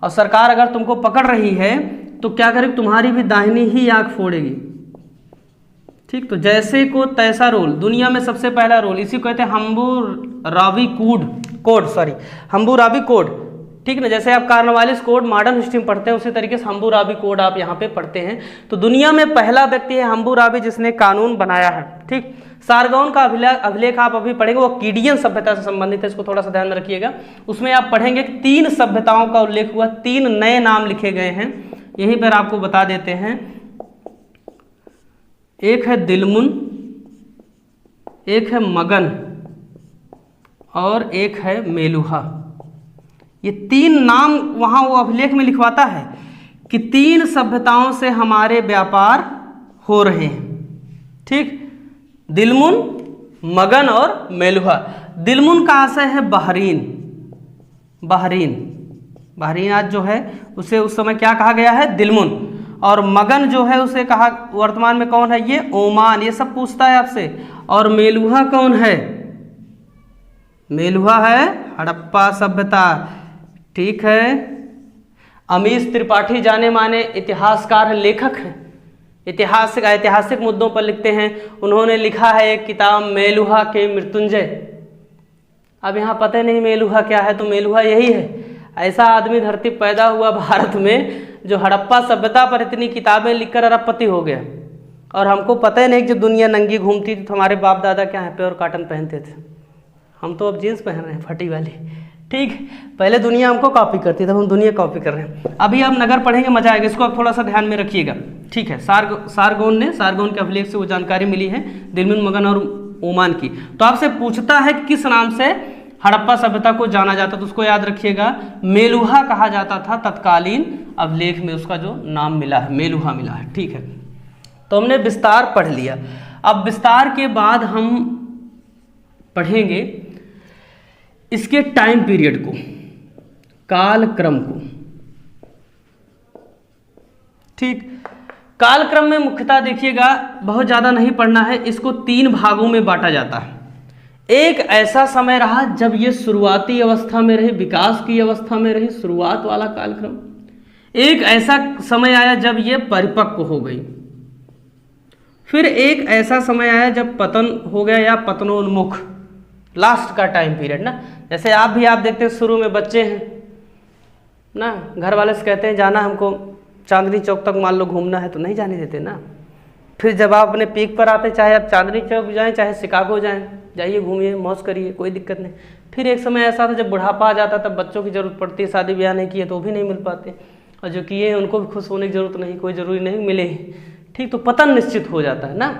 और सरकार अगर तुमको पकड़ रही है तो क्या करेगी, तुम्हारी भी दाहिनी ही आंख फोड़ेगी। ठीक, तो जैसे को तैसा रूल, दुनिया में सबसे पहला रूल, इसी को कहते हैं हम्बुराबी हम्बुराबी कोड। ठीक ना, जैसे आप कार्नवालिस कोड मॉडर्न हिस्ट्री में पढ़ते हैं उसी तरीके से हम्बुराबी कोड आप यहाँ पे पढ़ते हैं। तो दुनिया में पहला व्यक्ति है हम्बुराबी जिसने कानून बनाया है। ठीक, सारगौन का अभिलेख आप अभी पढ़ेंगे, वो कीडियन सभ्यता से संबंधित है, इसको थोड़ा सा ध्यान में रखिएगा। उसमें आप पढ़ेंगे 3 सभ्यताओं का उल्लेख हुआ, 3 नए नाम लिखे गए हैं, यहीं पर आपको बता देते हैं। एक है दिलमुन, एक है मगन और एक है मेलुहा। ये 3 नाम वहां वो अभिलेख में लिखवाता है कि 3 सभ्यताओं से हमारे व्यापार हो रहे हैं। ठीक, दिलमुन, मगन और मेलुहा। दिलमुन का आशय है बहरीन आज जो है उसे उस समय क्या कहा गया है, दिलमुन। और मगन जो है उसे कहा वर्तमान में कौन है, ये ओमान। ये सब पूछता है आपसे। और मेलुहा कौन है, मेलुहा है हड़प्पा सभ्यता। ठीक है, अमीश त्रिपाठी जाने माने इतिहासकार हैं, लेखक हैं, ऐतिहासिक मुद्दों पर लिखते हैं। उन्होंने लिखा है एक किताब मेलुहा के मृत्युंजय। अब यहाँ पता नहीं मेलुहा क्या है, तो मेलुहा यही है, ऐसा आदमी धरती पैदा हुआ भारत में जो हड़प्पा सभ्यता पर इतनी किताबें लिखकर अरबपति हो गया। और हमको पता ही नहीं कि जब दुनिया नंगी घूमती थी तो हमारे बाप दादा क्या है प्योर कॉटन पहनते थे, हम तो अब जीन्स पहन रहे हैं फटी वाली। ठीक, पहले दुनिया हमको कॉपी करती थी, हम दुनिया कॉपी कर रहे हैं। अभी आप नगर पढ़ेंगे, मजा आएगा, इसको आप थोड़ा सा ध्यान में रखिएगा। ठीक है, सारगौन के अभिलेख से वो जानकारी मिली है दिलमुन, मगन और ओमान की। तो आपसे पूछता है किस नाम से हड़प्पा सभ्यता को जाना जाता, तो उसको याद रखिएगा, मेलुहा कहा जाता था। तत्कालीन अभिलेख में उसका जो नाम मिला है मेलुहा मिला है। ठीक है, तो हमने विस्तार पढ़ लिया। अब विस्तार के बाद हम पढ़ेंगे इसके टाइम पीरियड को, कालक्रम को। ठीक, कालक्रम में मुख्यतः देखिएगा बहुत ज़्यादा नहीं पढ़ना है, इसको 3 भागों में बांटा जाता है। एक ऐसा समय रहा जब ये शुरुआती अवस्था में रही, विकास की अवस्था में रही, शुरुआत वाला कालक्रम। एक ऐसा समय आया जब ये परिपक्व हो गई। फिर एक ऐसा समय आया जब पतन हो गया या पतनोन्मुख, लास्ट का टाइम पीरियड ना। जैसे आप देखते हैं शुरू में बच्चे हैं ना, घर वाले से कहते हैं जाना हमको चांदनी चौक तक मान लो घूमना है, तो नहीं जाने देते ना। फिर जब आप अपने पीक पर आते, चाहे आप चांदनी चौक जाएं चाहे शिकागो जाएं, जाइए घूमिए मौज करिए, कोई दिक्कत नहीं। फिर एक समय ऐसा था जब बुढ़ापा आ जाता तब बच्चों की ज़रूरत पड़ती है, शादी ब्याह नहीं किए तो भी नहीं मिल पाते, और जो किए हैं उनको भी खुश होने की ज़रूरत नहीं, कोई ज़रूरी नहीं मिले। ठीक, तो पतन निश्चित हो जाता है ना।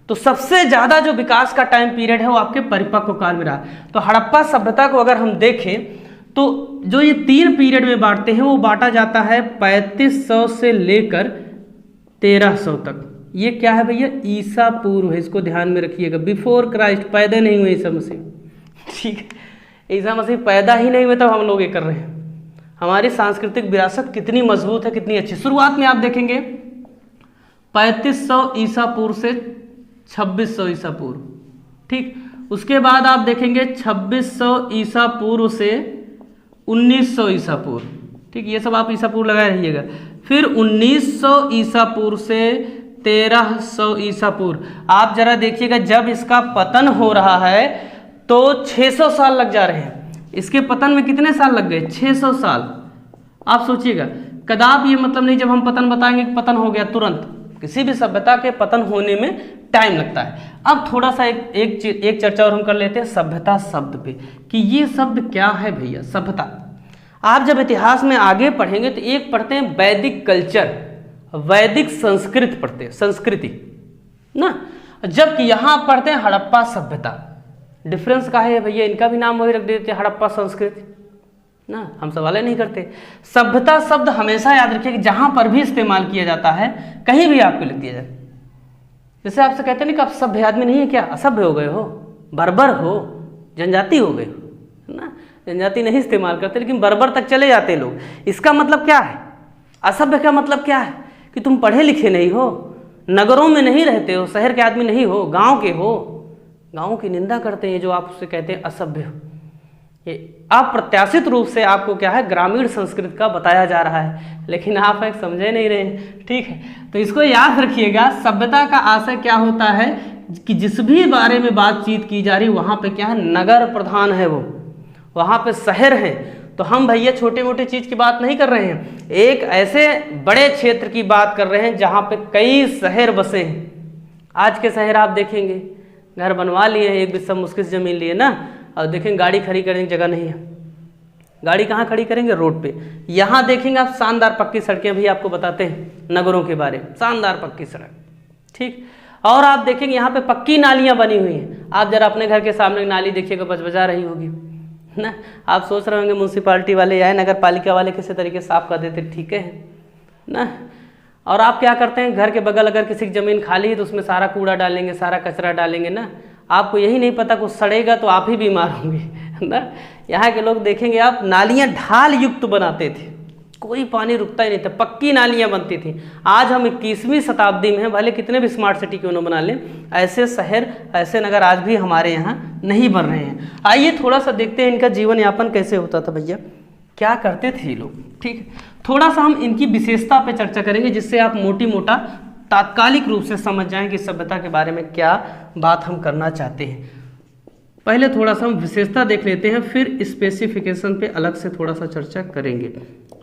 तो सबसे ज़्यादा जो विकास का टाइम पीरियड है वो आपके परिपक्व काल में रहा। तो हड़प्पा सभ्यता को अगर हम देखें तो जो ये 3 पीरियड में बांटते हैं वो बांटा जाता है 3500 से लेकर 1300 तक। ये क्या है भैया, ईसा पूर्व है, इसको ध्यान में रखिएगा। बिफोर क्राइस्ट, पैदा नहीं हुए ईसा मसीह। ठीक है, ईसा मसीह पैदा ही नहीं हुए तब हम लोग ये कर रहे हैं। हमारी सांस्कृतिक विरासत कितनी मजबूत है, कितनी अच्छी। शुरुआत में आप देखेंगे 3500 ईसा पूर्व से 2600 ईसा पूर्व। ठीक, उसके बाद आप देखेंगे 2600 ईसा पूर्व से 1900 ईसा पूर्व। ठीक, ये सब आप ईसा पूर्व लगाए रहिएगा। फिर 1900 ईसा पूर्व से 1300 ईसा पूर्व। आप जरा देखिएगा, जब इसका पतन हो रहा है तो 600 साल लग जा रहे हैं। इसके पतन में कितने साल लग गए, 600 साल। आप सोचिएगा, कदाप ये मतलब नहीं जब हम पतन बताएंगे कि पतन हो गया तुरंत। किसी भी सभ्यता के पतन होने में टाइम लगता है। अब थोड़ा सा एक चर्चा और हम कर लेते हैं सभ्यता शब्द पे, कि ये शब्द क्या है भैया, सभ्यता। आप जब इतिहास में आगे पढ़ेंगे तो एक पढ़ते हैं वैदिक कल्चर, वैदिक संस्कृत पढ़ते हैं, संस्कृति ना, जबकि यहाँ पढ़ते हैं हड़प्पा सभ्यता। डिफरेंस का है भैया, इनका भी नाम वही रख देते हैं, हड़प्पा संस्कृति ना, हम सवाल नहीं करते। सभ्यता शब्द हमेशा याद रखिए कि जहां पर भी इस्तेमाल किया जाता है, कहीं भी आपको लिख दिया जाए जैसे आपसे कहते नहीं कि आप सभ्य आदमी नहीं है क्या, असभ्य हो गए हो, बर्बर हो, जनजाति हो गए हो, है ना। जनजाति नहीं इस्तेमाल करते लेकिन बर्बर तक चले जाते लोग। इसका मतलब क्या है, असभ्य का मतलब क्या है कि तुम पढ़े लिखे नहीं हो, नगरों में नहीं रहते हो, शहर के आदमी नहीं हो, गांव के हो, गांव की निंदा करते हैं, जो आप उससे कहते हैं असभ्य हो। ये अप्रत्याशित रूप से आपको क्या है, ग्रामीण संस्कृति का बताया जा रहा है, लेकिन आप एक समझे नहीं रहे हैं, ठीक है। तो इसको याद रखिएगा, सभ्यता का आशय क्या होता है कि जिस भी बारे में बातचीत की जा रही वहाँ पे क्या है, नगर प्रधान है वो, वहाँ पे शहर है। तो हम भैया छोटे मोटे चीज़ की बात नहीं कर रहे हैं, एक ऐसे बड़े क्षेत्र की बात कर रहे हैं जहाँ पे कई शहर बसे हैं। आज के शहर आप देखेंगे, घर बनवा लिए हैं, एक बिस्सा मुश्किल से ज़मीन लिए ना, और देखेंगे गाड़ी खड़ी करने की जगह नहीं है। गाड़ी कहाँ खड़ी करेंगे, रोड पे। यहाँ देखेंगे आप शानदार पक्की सड़कें, भी आपको बताते हैं नगरों के बारे में, शानदार पक्की सड़क, ठीक। और आप देखेंगे यहाँ पे पक्की नालियाँ बनी हुई हैं। आप जरा अपने घर के सामने नाली देखिएगा, बजबजा रही होगी ना। आप सोच रहे होंगे म्यूनसिपालिटी वाले या नगर पालिका वाले किसी तरीके साफ कर देते, ठीक है ना। और आप क्या करते हैं, घर के बगल अगर किसी की ज़मीन खाली है तो उसमें सारा कूड़ा डालेंगे, सारा कचरा डालेंगे ना। आपको यही नहीं पता कुछ सड़ेगा तो आप ही बीमार होंगे ना। यहाँ के लोग देखेंगे आप, नालियाँ ढाल युक्त बनाते थे, कोई पानी रुकता ही नहीं था, पक्की नालियाँ बनती थी। आज हम 21वीं शताब्दी में हैं, भले कितने भी स्मार्ट सिटी क्यों न बना लें, ऐसे शहर ऐसे नगर आज भी हमारे यहाँ नहीं बन रहे हैं। आइए थोड़ा सा देखते हैं इनका जीवन यापन कैसे होता था भैया, क्या करते थे ये लोग, ठीक। थोड़ा सा हम इनकी विशेषता पे चर्चा करेंगे, जिससे आप मोटी मोटा तात्कालिक रूप से समझ जाएं कि सभ्यता के बारे में क्या बात हम करना चाहते हैं। पहले थोड़ा सा हम विशेषता देख लेते हैं, फिर स्पेसिफिकेशन पे अलग से थोड़ा सा चर्चा करेंगे।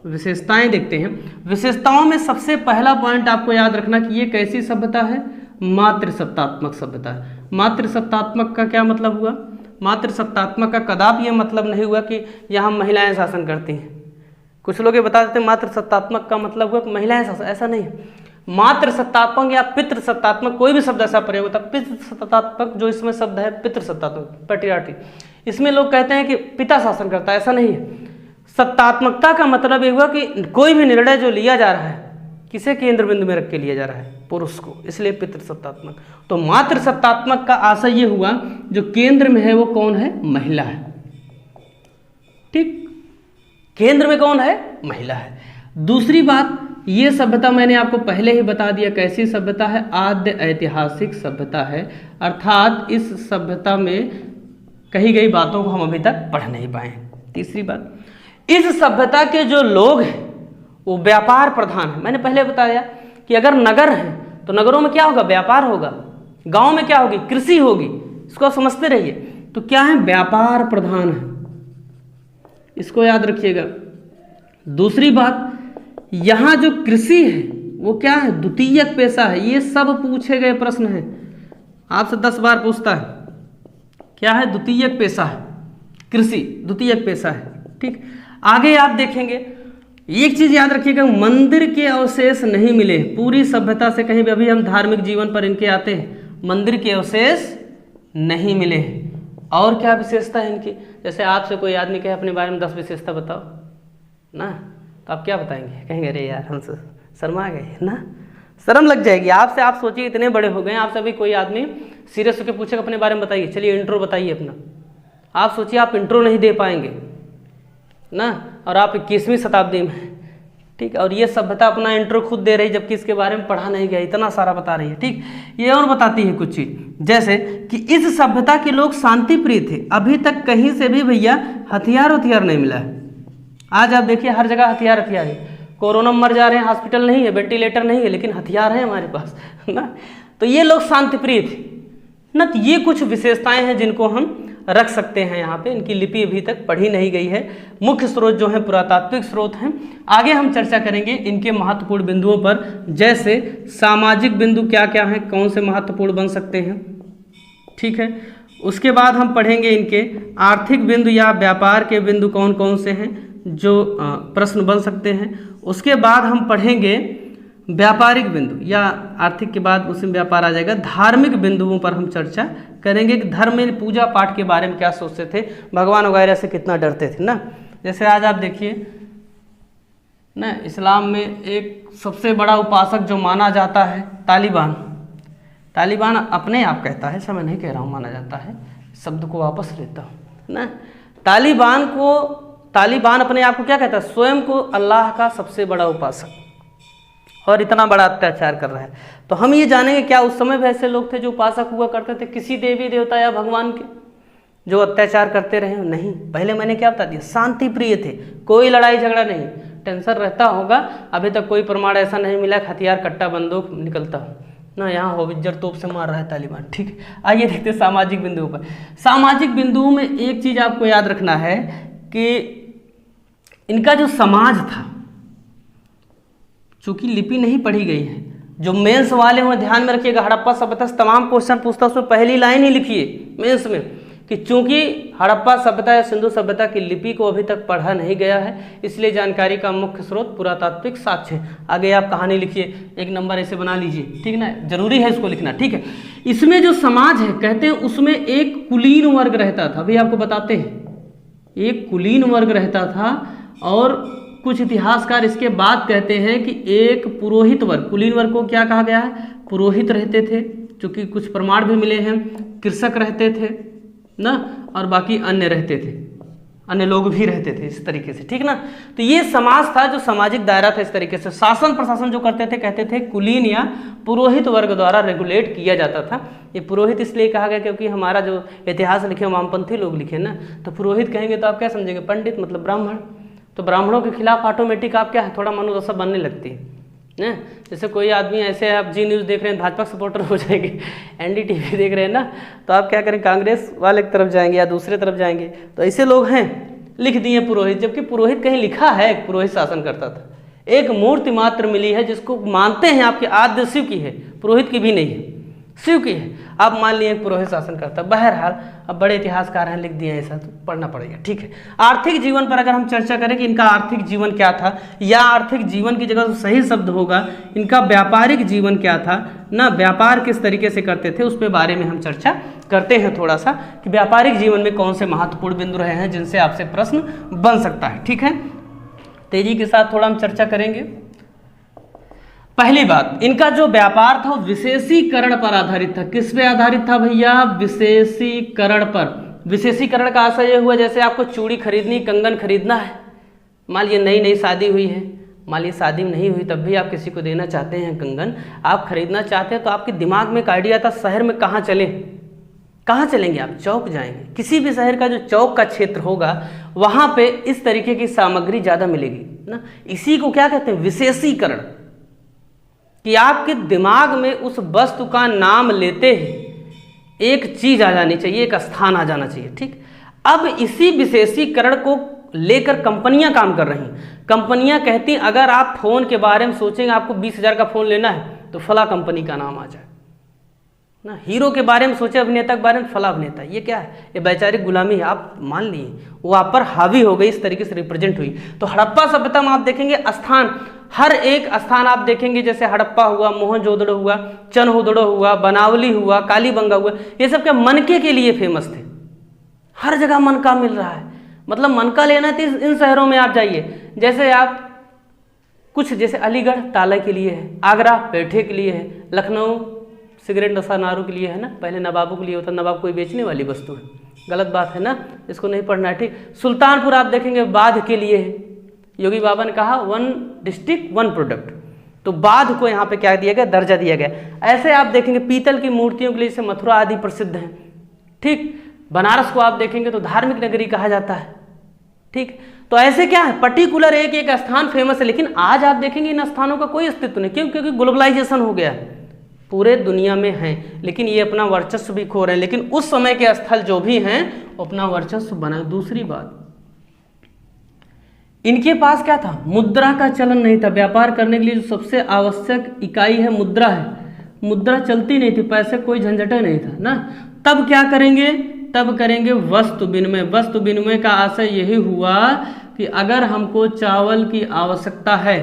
विशेषताएं देखते हैं। विशेषताओं में सबसे पहला पॉइंट आपको याद रखना कि ये कैसी सभ्यता है, मातृसत्तात्मक सभ्यता है। मातृसत्तात्मक का क्या मतलब हुआ, मातृसत्तात्मक का कदापि ये मतलब नहीं हुआ कि यहाँ महिलाएं शासन करती हैं। कुछ लोग ये बता देते हैं मातृसत्तात्मक का मतलब हुआ कि महिलाएं शासन, ऐसा नहीं। मातृसत्तात्मक या पितृसत्तात्मक, कोई भी शब्द ऐसा प्रयोग होता है। पितृसत्तात्मक जो इसमें शब्द है, पितृसत्तात्मक पैट्रियार्की, इसमें लोग कहते हैं कि पिता शासन करता है, ऐसा नहीं है। सत्तात्मकता का मतलब ये हुआ कि कोई भी निर्णय जो लिया जा रहा है किसे केंद्र बिंदु में रख के लिया जा रहा है, पुरुष को, इसलिए पितृसत्तात्मक। तो मातृसत्तात्मक का आशय ये हुआ जो केंद्र में है वो कौन है, महिला है, ठीक। केंद्र में कौन है, महिला है। दूसरी बात, ये सभ्यता मैंने आपको पहले ही बता दिया कैसी सभ्यता है, आद्य ऐतिहासिक सभ्यता है। अर्थात इस सभ्यता में कही गई बातों को हम अभी तक पढ़ नहीं पाए। तीसरी बात, इस सभ्यता के जो लोग हैं वो व्यापार प्रधान है। मैंने पहले बताया कि अगर नगर है तो नगरों में क्या होगा, व्यापार होगा। गांव में क्या होगी, कृषि होगी। इसको समझते रहिए। तो क्या है, व्यापार प्रधान है, इसको याद रखिएगा। दूसरी बात, यहाँ जो कृषि है वो क्या है, द्वितीयक पेशा है। ये सब पूछे गए प्रश्न हैं, आपसे 10 बार पूछता है, क्या है, द्वितीयक पेशा है, कृषि द्वितीयक पेशा है, ठीक। आगे आप देखेंगे, एक चीज याद रखिएगा, मंदिर के अवशेष नहीं मिले पूरी सभ्यता से कहीं भी। अभी हम धार्मिक जीवन पर इनके आते हैं, मंदिर के अवशेष नहीं मिले। और क्या विशेषता है इनकी, जैसे आपसे कोई आदमी कहे अपने बारे में 10 विशेषता बताओ ना, तो आप क्या बताएंगे, कहेंगे अरे यार हम शर्मा गए ना, शर्म लग जाएगी आपसे। आप सोचिए इतने बड़े हो गए, आपसे अभी कोई आदमी सीरियस होकर पूछेगा अपने बारे में बताइए, चलिए इंट्रो बताइए अपना। आप सोचिए आप इंट्रो नहीं दे पाएंगे ना, और आप 21वीं शताब्दी में, ठीक। और ये सभ्यता अपना इंट्रो खुद दे रही, जबकि इसके बारे में पढ़ा नहीं गया, इतना सारा बता रही है, ठीक। ये और बताती है कुछ चीज़, जैसे कि इस सभ्यता के लोग शांति प्रिय थे। अभी तक कहीं से भी भैया हथियार नहीं मिला है। आज आप देखिए हर जगह हथियार है। कोरोना में मर जा रहे हैं, हॉस्पिटल नहीं है, वेंटिलेटर नहीं है, लेकिन हथियार है हमारे पास ना। तो ये लोग शांति प्रिय थे ना। तो ये कुछ विशेषताएं हैं जिनको हम रख सकते हैं यहाँ पे। इनकी लिपि अभी तक पढ़ी नहीं गई है। मुख्य स्रोत जो है पुरातात्विक स्रोत हैं। आगे हम चर्चा करेंगे इनके महत्वपूर्ण बिंदुओं पर, जैसे सामाजिक बिंदु क्या क्या हैं, कौन से महत्वपूर्ण बन सकते हैं, ठीक है। उसके बाद हम पढ़ेंगे इनके आर्थिक बिंदु या व्यापार के बिंदु कौन कौन से हैं जो प्रश्न बन सकते हैं। उसके बाद हम पढ़ेंगे व्यापारिक बिंदु, या आर्थिक के बाद उसमें व्यापार आ जाएगा। धार्मिक बिंदुओं पर हम चर्चा करेंगे कि धर्म में पूजा पाठ के बारे में क्या सोचते थे, भगवान वगैरह से कितना डरते थे ना। जैसे आज आप देखिए ना, इस्लाम में एक सबसे बड़ा उपासक जो माना जाता है तालिबान, तालिबान अपने आप कहता है, ऐसा मैं नहीं कह रहा हूँ, माना जाता है, शब्द को वापस लेता हूँ ना। तालिबान अपने आप को क्या कहता है? स्वयं को अल्लाह का सबसे बड़ा उपासक, और इतना बड़ा अत्याचार कर रहा है। तो हम ये जानेंगे क्या उस समय भी ऐसे लोग थे जो उपासक हुआ करते थे किसी देवी देवता या भगवान के, जो अत्याचार करते रहे? नहीं। पहले मैंने क्या बता दिया, शांति प्रिय थे, कोई लड़ाई झगड़ा नहीं। टेंशन रहता होगा, अभी तक कोई प्रमाण ऐसा नहीं मिला हथियार कट्टा बंदूक निकलता हो ना। यहाँ होवित्जर तोप से मार रहा है तालिबान। ठीक है, आइए देखते हैं सामाजिक बिंदुओं पर। सामाजिक बिंदुओं में एक चीज आपको याद रखना है कि इनका जो समाज था, चूंकि लिपि नहीं पढ़ी गई है, जो मेंस वाले हो ध्यान में रखिएगा, हड़प्पा सभ्यता से तमाम क्वेश्चन पूछता, उसमें पहली लाइन ही लिखिए मेंस में कि चूंकि हड़प्पा सभ्यता या सिंधु सभ्यता की लिपि को अभी तक पढ़ा नहीं गया है, इसलिए जानकारी का मुख्य स्रोत पुरातात्विक साक्ष्य है। आगे आप कहानी लिखिए, 1 नंबर ऐसे बना लीजिए, ठीक ना, जरूरी है इसको लिखना। ठीक है, इसमें जो समाज है कहते हैं उसमें एक कुलीन वर्ग रहता था, अभी आपको बताते हैं, एक कुलीन वर्ग रहता था, और कुछ इतिहासकार इसके बाद कहते हैं कि एक पुरोहित वर्ग, कुलीन वर्ग को क्या कहा गया है? पुरोहित रहते थे, चूंकि कुछ प्रमाण भी मिले हैं, कृषक रहते थे ना, और बाकी अन्य रहते थे, अन्य लोग भी रहते थे इस तरीके से। ठीक ना, तो ये समाज था जो सामाजिक दायरा था। इस तरीके से शासन प्रशासन जो करते थे कहते थे कुलीन या पुरोहित वर्ग द्वारा रेगुलेट किया जाता था। ये पुरोहित इसलिए कहा गया क्योंकि हमारा जो इतिहास लिखे वामपंथी लोग लिखे ना, तो पुरोहित कहेंगे तो आप क्या समझेंगे? पंडित मतलब ब्राह्मण। तो ब्राह्मणों के खिलाफ ऑटोमेटिक आप क्या है, थोड़ा मनोदशा बनने लगती है ना। जैसे कोई आदमी ऐसे, आप जी न्यूज़ देख रहे हैं भाजपा सपोर्टर हो जाएंगे, एनडीटीवी देख रहे हैं ना, तो आप क्या करें, कांग्रेस वाले की तरफ जाएंगे या दूसरे तरफ जाएंगे। तो ऐसे लोग हैं, लिख दिए पुरोहित, जबकि पुरोहित कहीं लिखा है पुरोहित शासन करता था। एक मूर्ति मात्र मिली है जिसको मानते हैं आपके आद्य शिव की है, पुरोहित की भी नहीं है, शिव की है। आप मान लिए पुरोहित शासन करता। बहरहाल अब बड़े इतिहासकार हैं, लिख दिए ऐसा, तो पढ़ना पड़ेगा। ठीक है, आर्थिक जीवन पर अगर हम चर्चा करें कि इनका आर्थिक जीवन क्या था, या आर्थिक जीवन की जगह सही शब्द होगा इनका व्यापारिक जीवन क्या था ना, व्यापार किस तरीके से करते थे, उस पे बारे में हम चर्चा करते हैं थोड़ा सा, कि व्यापारिक जीवन में कौन से महत्वपूर्ण बिंदु रहे हैं जिनसे आपसे प्रश्न बन सकता है। ठीक है, तेजी के साथ थोड़ा हम चर्चा करेंगे। पहली बात, इनका जो व्यापार था वो विशेषीकरण पर आधारित था। किस पे आधारित था भैया? विशेषीकरण पर। विशेषीकरण का आशय ये हुआ, जैसे आपको चूड़ी खरीदनी, कंगन खरीदना है, मान लीजिए नई नई शादी हुई है, मान लीजिए शादी नहीं हुई तब भी आप किसी को देना चाहते हैं कंगन, आप खरीदना चाहते हैं, तो आपके दिमाग में एक आइडिया था शहर में कहाँ चलें, कहाँ चलेंगे आप? चौक जाएंगे। किसी भी शहर का जो चौक का क्षेत्र होगा वहाँ पे इस तरीके की सामग्री ज़्यादा मिलेगी ना। इसी को क्या कहते हैं? विशेषीकरण, कि आपके दिमाग में उस वस्तु का नाम लेते ही एक चीज आ जानी चाहिए, एक स्थान आ जाना चाहिए। ठीक, अब इसी विशेषीकरण को लेकर कंपनियां काम कर रही हैं। कंपनियां कहती हैं अगर आप फोन के बारे में सोचेंगे आपको 20,000 का फोन लेना है तो फला कंपनी का नाम आ जाए ना। हीरो के बारे में सोचे, अभिनेता के बारे में, फला अभिनेता। ये क्या है? ये वैचारिक गुलामी है, आप मान लिए, वो आप पर हावी हो गई, इस तरीके से रिप्रेजेंट हुई। तो हड़प्पा सभ्यता में आप देखेंगे स्थान, हर एक स्थान आप देखेंगे, जैसे हड़प्पा हुआ, मोहनजोदड़ो हुआ, चनहुदड़ो हुआ, बनावली हुआ, कालीबंगा हुआ, ये सब क्या मनके के लिए फेमस थे। हर जगह मनका मिल रहा है, मतलब मनका लेना है तो इन शहरों में आप जाइए। जैसे आप कुछ, जैसे अलीगढ़ ताले के लिए है, आगरा पेठे के लिए है, लखनऊ सिगरेट नशा नारू के लिए है ना, पहले नवाबों के लिए होता, नवाब कोई बेचने वाली वस्तु है, गलत बात है ना, इसको नहीं पढ़ना है। ठीक, सुल्तानपुर आप देखेंगे बाध के लिए है। योगी बाबा ने कहा 1 डिस्ट्रिक्ट 1 प्रोडक्ट, तो बाध को यहाँ पे क्या दिया गया? दर्जा दिया गया। ऐसे आप देखेंगे पीतल की मूर्तियों के लिए जैसे मथुरा आदि प्रसिद्ध हैं। ठीक, बनारस को आप देखेंगे तो धार्मिक नगरी कहा जाता है। ठीक, तो ऐसे क्या है, पर्टिकुलर एक एक स्थान फेमस है, लेकिन आज आप देखेंगे इन स्थानों का कोई अस्तित्व नहीं। क्यों? क्योंकि ग्लोबलाइजेशन हो गया है, पूरे दुनिया में हैं, लेकिन ये अपना वर्चस्व भी खो रहे हैं। लेकिन उस समय के स्थल जो भी हैं वो अपना वर्चस्व बनाए। दूसरी बात, इनके पास क्या था? मुद्रा का चलन नहीं था। व्यापार करने के लिए जो सबसे आवश्यक इकाई है मुद्रा है, मुद्रा चलती नहीं थी, पैसे कोई झंझटे नहीं था ना। तब क्या करेंगे? तब करेंगे वस्तु विनिमय। वस्तु विनिमय का आशय यही हुआ कि अगर हमको चावल की आवश्यकता है,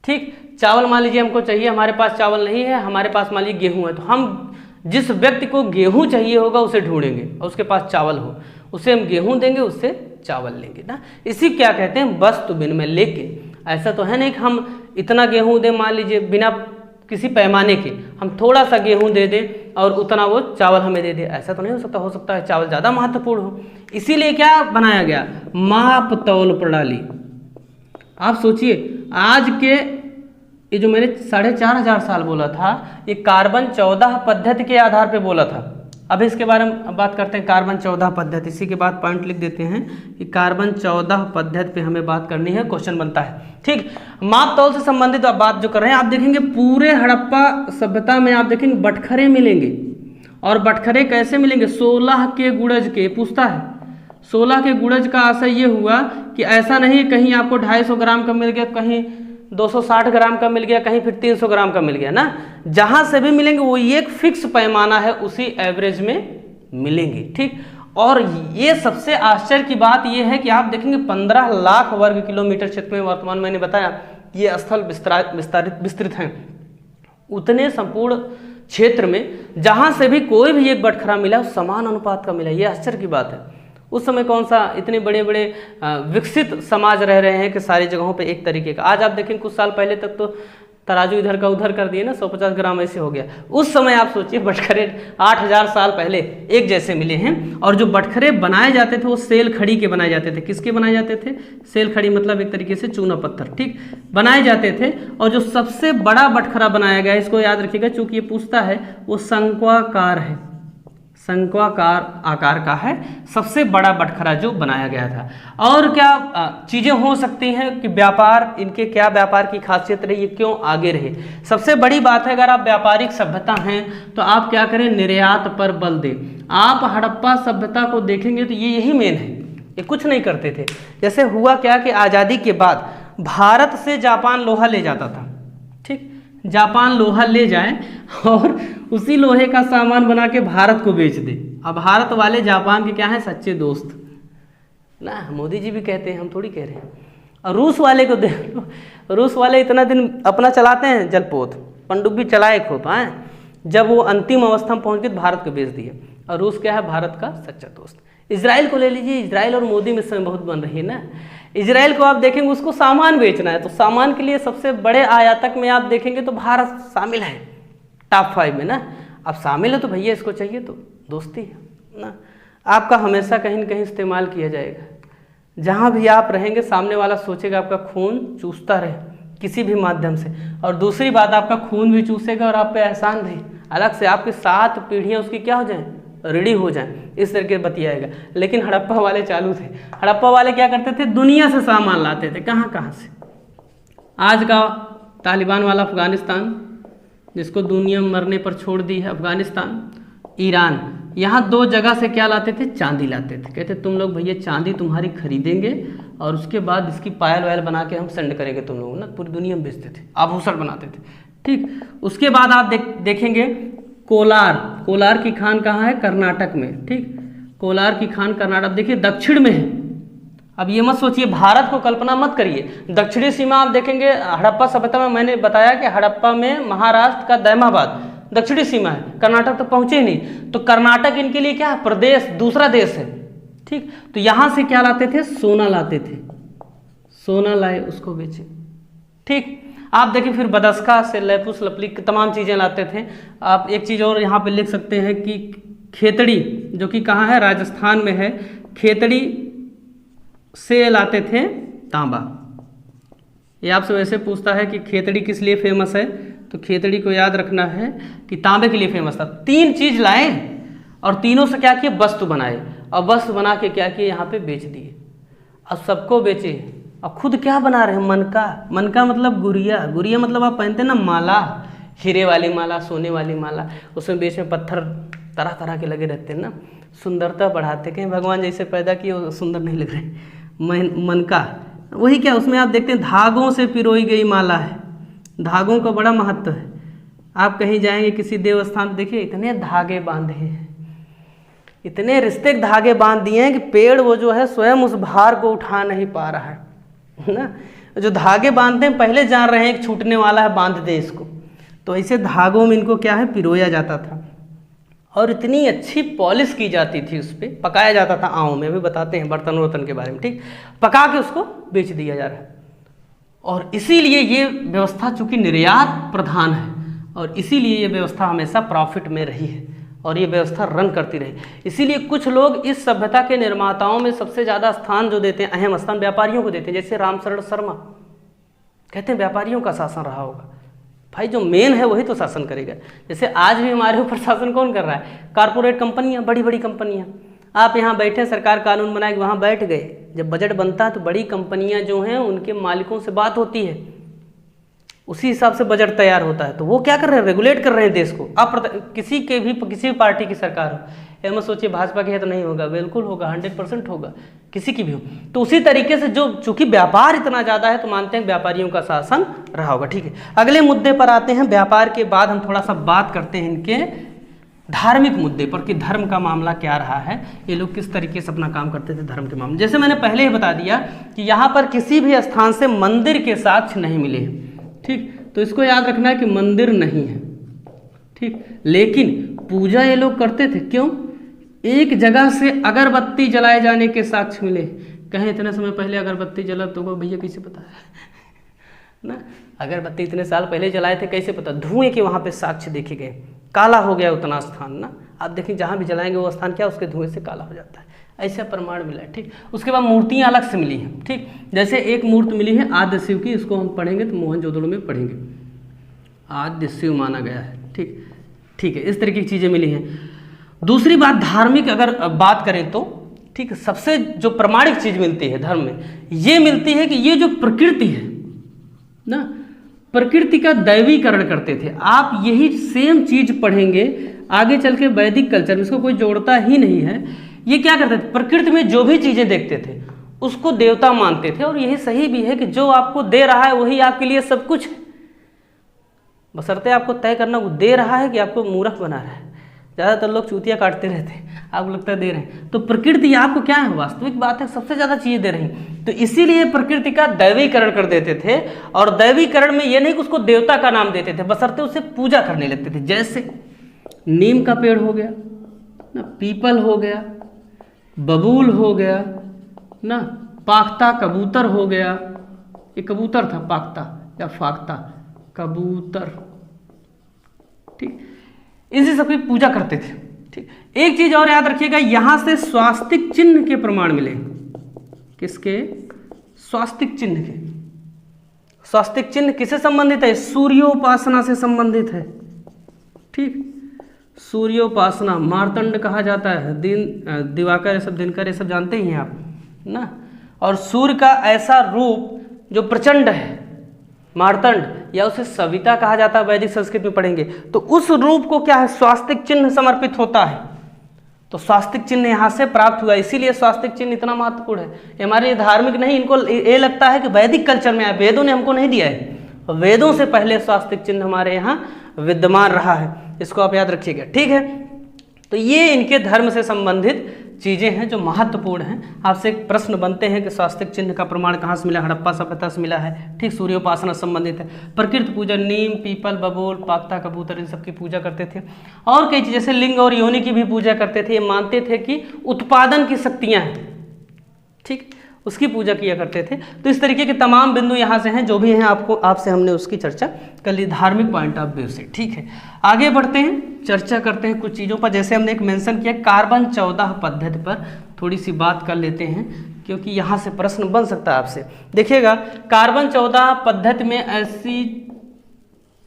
ठीक, चावल मान लीजिए हमको चाहिए, हमारे पास चावल नहीं है, हमारे पास मान लीजिए गेहूं है, तो हम जिस व्यक्ति को गेहूं चाहिए होगा उसे ढूंढेंगे और उसके पास चावल हो, उसे हम गेहूं देंगे, उससे चावल लेंगे ना। इसी क्या कहते हैं? वस्तु विनिमय। लेकिन ऐसा तो है नहीं कि हम इतना गेहूं दें, मान लीजिए बिना किसी पैमाने के, हम थोड़ा सा गेहूं दे दें और उतना वो चावल हमें दे दे, ऐसा तो नहीं हो सकता है चावल ज़्यादा महत्वपूर्ण हो। इसीलिए क्या बनाया गया, माप तौल प्रणाली। आप सोचिए आज के ये जो मैंने 4500 साल बोला था, ये कार्बन 14 पद्धति के आधार पे बोला था। अब इसके बारे में बात करते हैं, कार्बन 14 पद्धति। इसी के बाद पॉइंट लिख देते हैं कि कार्बन 14 पद्धति पे हमें बात करनी है, क्वेश्चन बनता है। ठीक, माप तौल से संबंधित आप बात जो कर रहे हैं, आप देखेंगे पूरे हड़प्पा सभ्यता में आप देखेंगे बटखरे मिलेंगे। और बटखरे कैसे मिलेंगे, 16 के गुणज के, पूछता है 16 के गुणज का आशय ये हुआ कि ऐसा नहीं कहीं आपको 250 ग्राम का मिल गया, कहीं 260 ग्राम का मिल गया, कहीं फिर 300 ग्राम का मिल गया ना, जहां से भी मिलेंगे वो एक फिक्स पैमाना है, उसी एवरेज में मिलेंगे। ठीक, और ये सबसे आश्चर्य की बात ये है कि आप देखेंगे 15 लाख वर्ग किलोमीटर क्षेत्र में वर्तमान मैंने बताया ये स्थल विस्तृत हैं। उतने संपूर्ण क्षेत्र में जहां से भी कोई भी एक बटखरा मिला समान अनुपात का मिला, ये आश्चर्य की बात है। उस समय कौन सा इतने बड़े बड़े विकसित समाज रह रहे हैं कि सारी जगहों पे एक तरीके का। आज आप देखें कुछ साल पहले तक तो तराजू इधर का उधर कर दिए ना, 150 ग्राम ऐसे हो गया। उस समय आप सोचिए बटखरे 8000 साल पहले एक जैसे मिले हैं। और जो बटखरे बनाए जाते थे वो सेल खड़ी के बनाए जाते थे। किसके बनाए जाते थे, सेल खड़ी मतलब एक तरीके से चूना पत्थर, ठीक, बनाए जाते थे। और जो सबसे बड़ा बटखरा बनाया गया, इसको याद रखिएगा चूंकि ये पूछता है, वो शंक्वाकार है, शंक्वाकार आकार का है, सबसे बड़ा बटखरा जो बनाया गया था। और क्या चीज़ें हो सकती हैं कि व्यापार, इनके क्या व्यापार की खासियत रही, ये क्यों आगे रहे। सबसे बड़ी बात है अगर आप व्यापारिक सभ्यता हैं तो आप क्या करें, निर्यात पर बल दें। आप हड़प्पा सभ्यता को देखेंगे तो ये यही मेन है, ये कुछ नहीं करते थे। जैसे हुआ क्या कि आज़ादी के बाद भारत से जापान लोहा ले जाता था, ठीक, जापान लोहा ले जाए और उसी लोहे का सामान बना के भारत को बेच दे। अब भारत वाले जापान के क्या हैं, सच्चे दोस्त ना, मोदी जी भी कहते हैं, हम थोड़ी कह रहे हैं। और रूस वाले को देख लो, रूस वाले इतना दिन अपना चलाते हैं जलपोत, पनडुब्बी चलाए खूब, हैं, जब वो अंतिम अवस्था में पहुँच गए तो भारत को बेच दिए। और रूस क्या है, भारत का सच्चा दोस्त। इजराइल को ले लीजिए, इजराइल और मोदी में समय बहुत बन रही है ना। इजराइल को आप देखेंगे उसको सामान बेचना है, तो सामान के लिए सबसे बड़े आयातक में आप देखेंगे तो भारत शामिल है, टॉप 5 में ना। अब शामिल है तो भैया इसको चाहिए तो दोस्ती है ना। आपका हमेशा कहीं न कहीं इस्तेमाल किया जाएगा, जहाँ भी आप रहेंगे सामने वाला सोचेगा आपका खून चूसता रहे किसी भी माध्यम से। और दूसरी बात, आपका खून भी चूसेगा और आप पे एहसान भी, अलग से आपकी 7 पीढ़ियाँ उसकी क्या हो जाएं, रेडी हो जाएं, इस तरीके बतियाएगा। लेकिन हड़प्पा वाले चालू थे। हड़प्पा वाले क्या करते थे, दुनिया से सामान लाते थे, कहाँ कहाँ से। आज का तालिबान वाला अफगानिस्तान, जिसको दुनिया मरने पर छोड़ दी है, अफगानिस्तान, ईरान, यहाँ 2 जगह से क्या लाते थे, चांदी लाते थे। कहते तुम लोग भैया चांदी तुम्हारी खरीदेंगे और उसके बाद इसकी पायल वायल बना के हम सेंड करेंगे तुम लोग ना, पूरी दुनिया में बेचते थे, आभूषण बनाते थे, ठीक। उसके बाद आप देखेंगे कोलार, कोलार की खान कहाँ है, कर्नाटक में, ठीक, कोलार की खान कर्नाटक, देखिए दक्षिण में है। अब ये मत सोचिए, भारत को कल्पना मत करिए, दक्षिणी सीमा आप देखेंगे हड़प्पा सभ्यता में, मैंने बताया कि हड़प्पा में महाराष्ट्र का दैमाबाद दक्षिणी सीमा है, कर्नाटक तक पहुंचे ही नहीं। तो कर्नाटक इनके लिए क्या है, प्रदेश, दूसरा देश है, ठीक। तो यहाँ से क्या लाते थे, सोना लाते थे, सोना लाए उसको बेचे, ठीक। आप देखिए फिर बदस्का से लेपुस लपली तमाम चीज़ें लाते थे। आप एक चीज़ और यहाँ पे लिख सकते हैं कि खेतड़ी, जो कि कहाँ है, राजस्थान में है, खेतड़ी से लाते थे तांबा। ये आपसे वैसे पूछता है कि खेतड़ी किस लिए फेमस है, तो खेतड़ी को याद रखना है कि तांबे के लिए फेमस था। 3 चीज़ लाए और तीनों से क्या किए, वस्तु बनाए, और वस्तु बना के क्या किए, यहाँ पे बेच दिए। अब सबको बेचे, अब खुद क्या बना रहे हैं, मनका, मनका मतलब गुड़िया, गुड़िया मतलब आप पहनते हैं ना माला, हीरे वाली माला, सोने वाली माला, उसमें बीच में पत्थर तरह तरह के लगे रहते हैं ना, सुंदरता बढ़ाते, कहीं भगवान जैसे पैदा किए सुंदर नहीं लग रहे। मनका वही क्या, उसमें आप देखते हैं धागों से पिरोई गई माला है, धागों का बड़ा महत्व है। आप कहीं जाएंगे किसी देवस्थान, देखिए इतने धागे बांधे हैं, इतने रिश्ते धागे बांध दिए हैं कि पेड़ वो जो है स्वयं उस भार को उठा नहीं पा रहा है ना। जो धागे बांधते हैं पहले जान रहे हैं कि छूटने वाला है, बांध दे इसको, तो ऐसे धागों में इनको क्या है, पिरोया जाता था। और इतनी अच्छी पॉलिश की जाती थी, उस पर पकाया जाता था, आँव में भी बताते हैं बर्तन वर्तन के बारे में, ठीक, पका के उसको बेच दिया जा रहा है। और इसीलिए ये व्यवस्था चूंकि निर्यात प्रधान है, और इसीलिए ये व्यवस्था हमेशा प्रॉफिट में रही है और ये व्यवस्था रन करती रही। इसीलिए कुछ लोग इस सभ्यता के निर्माताओं में सबसे ज़्यादा स्थान जो देते हैं, अहम स्थान व्यापारियों को देते हैं। जैसे रामशरण शर्मा कहते हैं व्यापारियों का शासन रहा होगा। भाई जो मेन है वही तो शासन करेगा। जैसे आज भी हमारे ऊपर शासन कौन कर रहा है? कारपोरेट कंपनियां, बड़ी बड़ी कंपनियां। आप यहाँ बैठे, सरकार कानून बनाए कि वहाँ बैठ गए, जब बजट बनता है तो बड़ी कंपनियां जो हैं उनके मालिकों से बात होती है, उसी हिसाब से बजट तैयार होता है। तो वो क्या कर रहे हैं? रेगुलेट कर रहे हैं देश को। आप किसी भी पार्टी की सरकार हो, ये मत सोचिए भाजपा की है तो नहीं होगा, बिल्कुल होगा, 100% होगा, किसी की भी हो। तो उसी तरीके से जो चूंकि व्यापार इतना ज़्यादा है तो मानते हैं व्यापारियों का शासन रहा होगा। ठीक है, अगले मुद्दे पर आते हैं। व्यापार के बाद हम थोड़ा सा बात करते हैं इनके धार्मिक मुद्दे पर कि धर्म का मामला क्या रहा है, ये लोग किस तरीके से अपना काम करते थे धर्म के मामले। जैसे मैंने पहले ही बता दिया कि यहाँ पर किसी भी स्थान से मंदिर के साक्ष्य नहीं मिले हैं। ठीक, तो इसको याद रखना है कि मंदिर नहीं है। ठीक, लेकिन पूजा ये लोग करते थे। क्यों? एक जगह से अगरबत्ती जलाए जाने के साक्ष्य मिले। कहीं इतने समय पहले अगरबत्ती जला तो भैया कैसे पता है ना? अगरबत्ती इतने साल पहले जलाए थे, कैसे पता? धुएं के वहाँ पे साक्ष्य देखे गए, काला हो गया उतना स्थान ना। आप देखिए जहाँ भी जलाएंगे वो स्थान क्या उसके धुएं से काला हो जाता है, ऐसा प्रमाण मिला है। ठीक, उसके बाद मूर्तियाँ अलग से मिली हैं। ठीक, जैसे एक मूर्ति मिली है आद्य शिव की, इसको हम पढ़ेंगे तो मोहनजोदड़ो में पढ़ेंगे, आद्य शिव माना गया है। ठीक, ठीक है, इस तरह की चीज़ें मिली हैं। दूसरी बात, धार्मिक अगर बात करें तो ठीक, सबसे जो प्रमाणिक चीज़ मिलती है धर्म में, ये मिलती है कि ये जो प्रकृति है ना, प्रकृति का दैवीकरण करते थे। आप यही सेम चीज़ पढ़ेंगे आगे चल के वैदिक कल्चर में, इसको कोई जोड़ता ही नहीं है। ये क्या करते थे? प्रकृति में जो भी चीज़ें देखते थे उसको देवता मानते थे। और यही सही भी है कि जो आपको दे रहा है वही आपके लिए सब कुछ है, बशर्ते आपको तय करना वो दे रहा है कि आपको मूर्ख बना रहा है। ज़्यादातर लोग चूतिया काटते रहते हैं, आपको लगता है दे रहे हैं, तो प्रकृति आपको क्या है? वास्तविक बात है सबसे ज़्यादा चीज़ें दे रही। तो इसीलिए प्रकृति का दैवीकरण कर देते थे। और दैवीकरण में ये नहीं कि उसको देवता का नाम देते थे, बशर्ते उसे पूजा करने लगते थे। जैसे नीम का पेड़ हो गया ना, पीपल हो गया, बबूल हो गया ना, पाख्ता कबूतर हो गया, ये कबूतर था पाख्ता या फाख्ता कबूतर। ठीक, इसी सब की पूजा करते थे। ठीक, एक चीज और याद रखिएगा, यहां से स्वास्तिक चिन्ह के प्रमाण मिले। किसके? स्वास्तिक चिन्ह के। स्वास्तिक चिन्ह किससे संबंधित है? सूर्योपासना से संबंधित है। ठीक, सूर्योपासना, मार्तंड कहा जाता है, दिन दिवाकर, ये सब दिनकर, ये सब जानते ही हैं आप ना। और सूर्य का ऐसा रूप जो प्रचंड है, मार्तंड, या उसे सविता कहा जाता है, वैदिक संस्कृत में पढ़ेंगे। तो उस रूप को क्या है? स्वास्तिक चिन्ह समर्पित होता है। तो स्वास्तिक चिन्ह यहाँ से प्राप्त हुआ, इसीलिए स्वास्तिक चिन्ह इतना महत्वपूर्ण है। ये हमारे धार्मिक नहीं, इनको ये लगता है कि वैदिक कल्चर में है, वेदों ने हमको नहीं दिया है। वेदों से पहले स्वास्तिक चिन्ह हमारे यहाँ विद्यमान रहा है, इसको आप याद रखिएगा। ठीक है, तो ये इनके धर्म से संबंधित चीज़ें हैं जो महत्वपूर्ण हैं। आपसे एक प्रश्न बनते हैं कि स्वास्तिक चिन्ह का प्रमाण कहाँ से मिला? हड़प्पा सभ्यता से मिला है। ठीक, सूर्योपासना संबंधित है। प्रकृति पूजन, नीम, पीपल, बबूल, पाख्ता कबूतर, इन सब की पूजा करते थे। और कई चीज़ जैसे लिंग और योनि की भी पूजा करते थे। ये मानते थे कि उत्पादन की शक्तियाँ हैं, ठीक, उसकी पूजा किया करते थे। तो इस तरीके के तमाम बिंदु यहाँ से हैं, जो भी हैं आपसे हमने उसकी चर्चा कर ली धार्मिक पॉइंट ऑफ व्यू से। ठीक है, आगे बढ़ते हैं, चर्चा करते हैं कुछ चीज़ों पर। जैसे हमने एक मेंशन किया कार्बन 14 पद्धति पर थोड़ी सी बात कर लेते हैं, क्योंकि यहाँ से प्रश्न बन सकता है आपसे। देखिएगा, कार्बन 14 पद्धति में ऐसी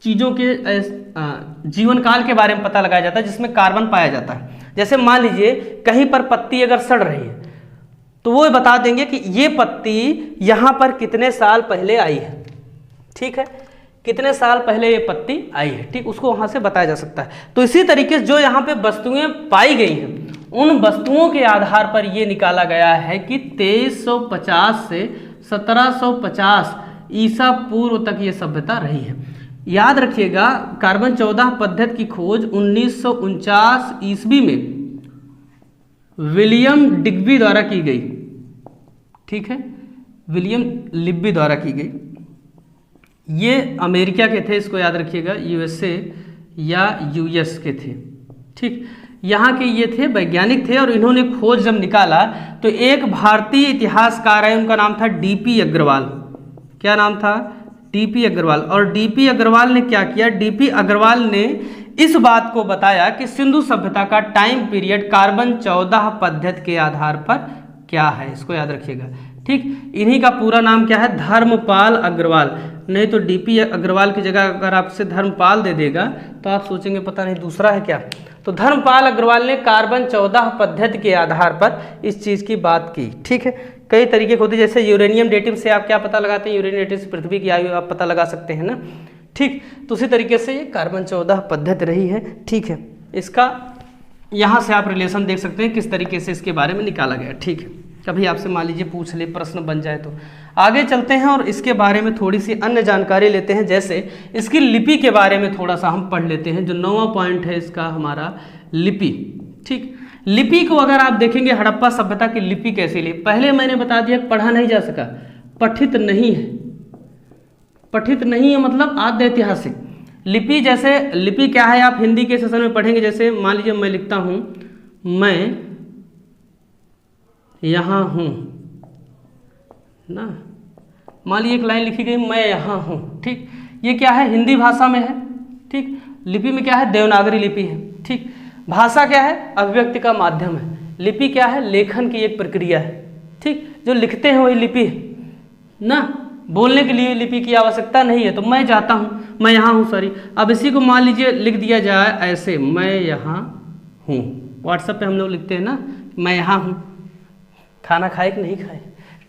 चीज़ों के जीवन काल के बारे में पता लगाया जाता है जिसमें कार्बन पाया जाता है। जैसे मान लीजिए कहीं पर पत्ती अगर सड़ रही है तो वो बता देंगे कि ये पत्ती यहाँ पर कितने साल पहले आई है। ठीक है, कितने साल पहले ये पत्ती आई है, ठीक, उसको वहाँ से बताया जा सकता है। तो इसी तरीके से जो यहाँ पे वस्तुएं पाई गई हैं, उन वस्तुओं के आधार पर ये निकाला गया है कि 2350 से 1750 ईसा पूर्व तक ये सभ्यता रही है। याद रखिएगा, कार्बन 14 पद्धति की खोज 1949 ईस्वी में विलियम डिग्बी द्वारा की गई। ठीक है, विलियम लिब्बी द्वारा की गई। ये अमेरिका के थे, इसको याद रखिएगा, यूएसए या यूएस के थे। ठीक, यहाँ के ये थे, वैज्ञानिक थे, और इन्होंने खोज जब निकाला तो एक भारतीय इतिहासकार है, उनका नाम था डीपी अग्रवाल। क्या नाम था? डीपी अग्रवाल। और डीपी अग्रवाल ने क्या किया, डीपी अग्रवाल ने इस बात को बताया कि सिंधु सभ्यता का टाइम पीरियड कार्बन 14 पद्धति के आधार पर क्या है, इसको याद रखिएगा। ठीक, इन्हीं का पूरा नाम क्या है, धर्मपाल अग्रवाल। नहीं तो डीपी अग्रवाल की जगह अगर आपसे धर्मपाल दे देगा तो आप सोचेंगे पता नहीं दूसरा है क्या। तो धर्मपाल अग्रवाल ने कार्बन 14 पद्धति के आधार पर इस चीज़ की बात की। ठीक है, कई तरीके के होते हैं, जैसे यूरेनियम डेटिंग से आप क्या पता लगाते हैं, यूरेनियम डेटिंग से पृथ्वी की आयु आप पता लगा सकते हैं ना। ठीक, तो उसी तरीके से ये कार्बन 14 पद्धति रही है। ठीक है, इसका यहाँ से आप रिलेशन देख सकते हैं किस तरीके से इसके बारे में निकाला गया। ठीक है, कभी आपसे मान लीजिए पूछ ले, प्रश्न बन जाए तो। आगे चलते हैं और इसके बारे में थोड़ी सी अन्य जानकारी लेते हैं, जैसे इसकी लिपि के बारे में थोड़ा सा हम पढ़ लेते हैं। जो 9वां पॉइंट है इसका हमारा लिपि। ठीक, लिपि को अगर आप देखेंगे हड़प्पा सभ्यता की लिपि कैसी ली, पहले मैंने बता दिया पढ़ा नहीं जा सका, पठित नहीं है। पठित नहीं है मतलब आद्य ऐतिहासिक लिपि। जैसे लिपि क्या है आप हिंदी के सेशन में पढ़ेंगे, जैसे मान लीजिए मैं लिखता हूं मैं यहाँ हूँ ना, मान लीजिए एक लाइन लिखी गई मैं यहाँ हूँ। ठीक, ये क्या है, हिंदी भाषा में है। ठीक, लिपि में क्या है, देवनागरी लिपि है। ठीक, भाषा क्या है, अभिव्यक्ति का माध्यम है। लिपि क्या है, लेखन की एक प्रक्रिया है। ठीक, जो लिखते हैं वही लिपि है ना, बोलने के लिए लिपि की आवश्यकता नहीं है। तो मैं जाता हूँ, मैं यहाँ हूँ, सॉरी। अब इसी को मान लीजिए लिख दिया जाए ऐसे, मैं यहाँ हूँ। व्हाट्सएप पे हम लोग लिखते हैं ना, मैं यहाँ हूँ। खाना खाए कि नहीं खाए,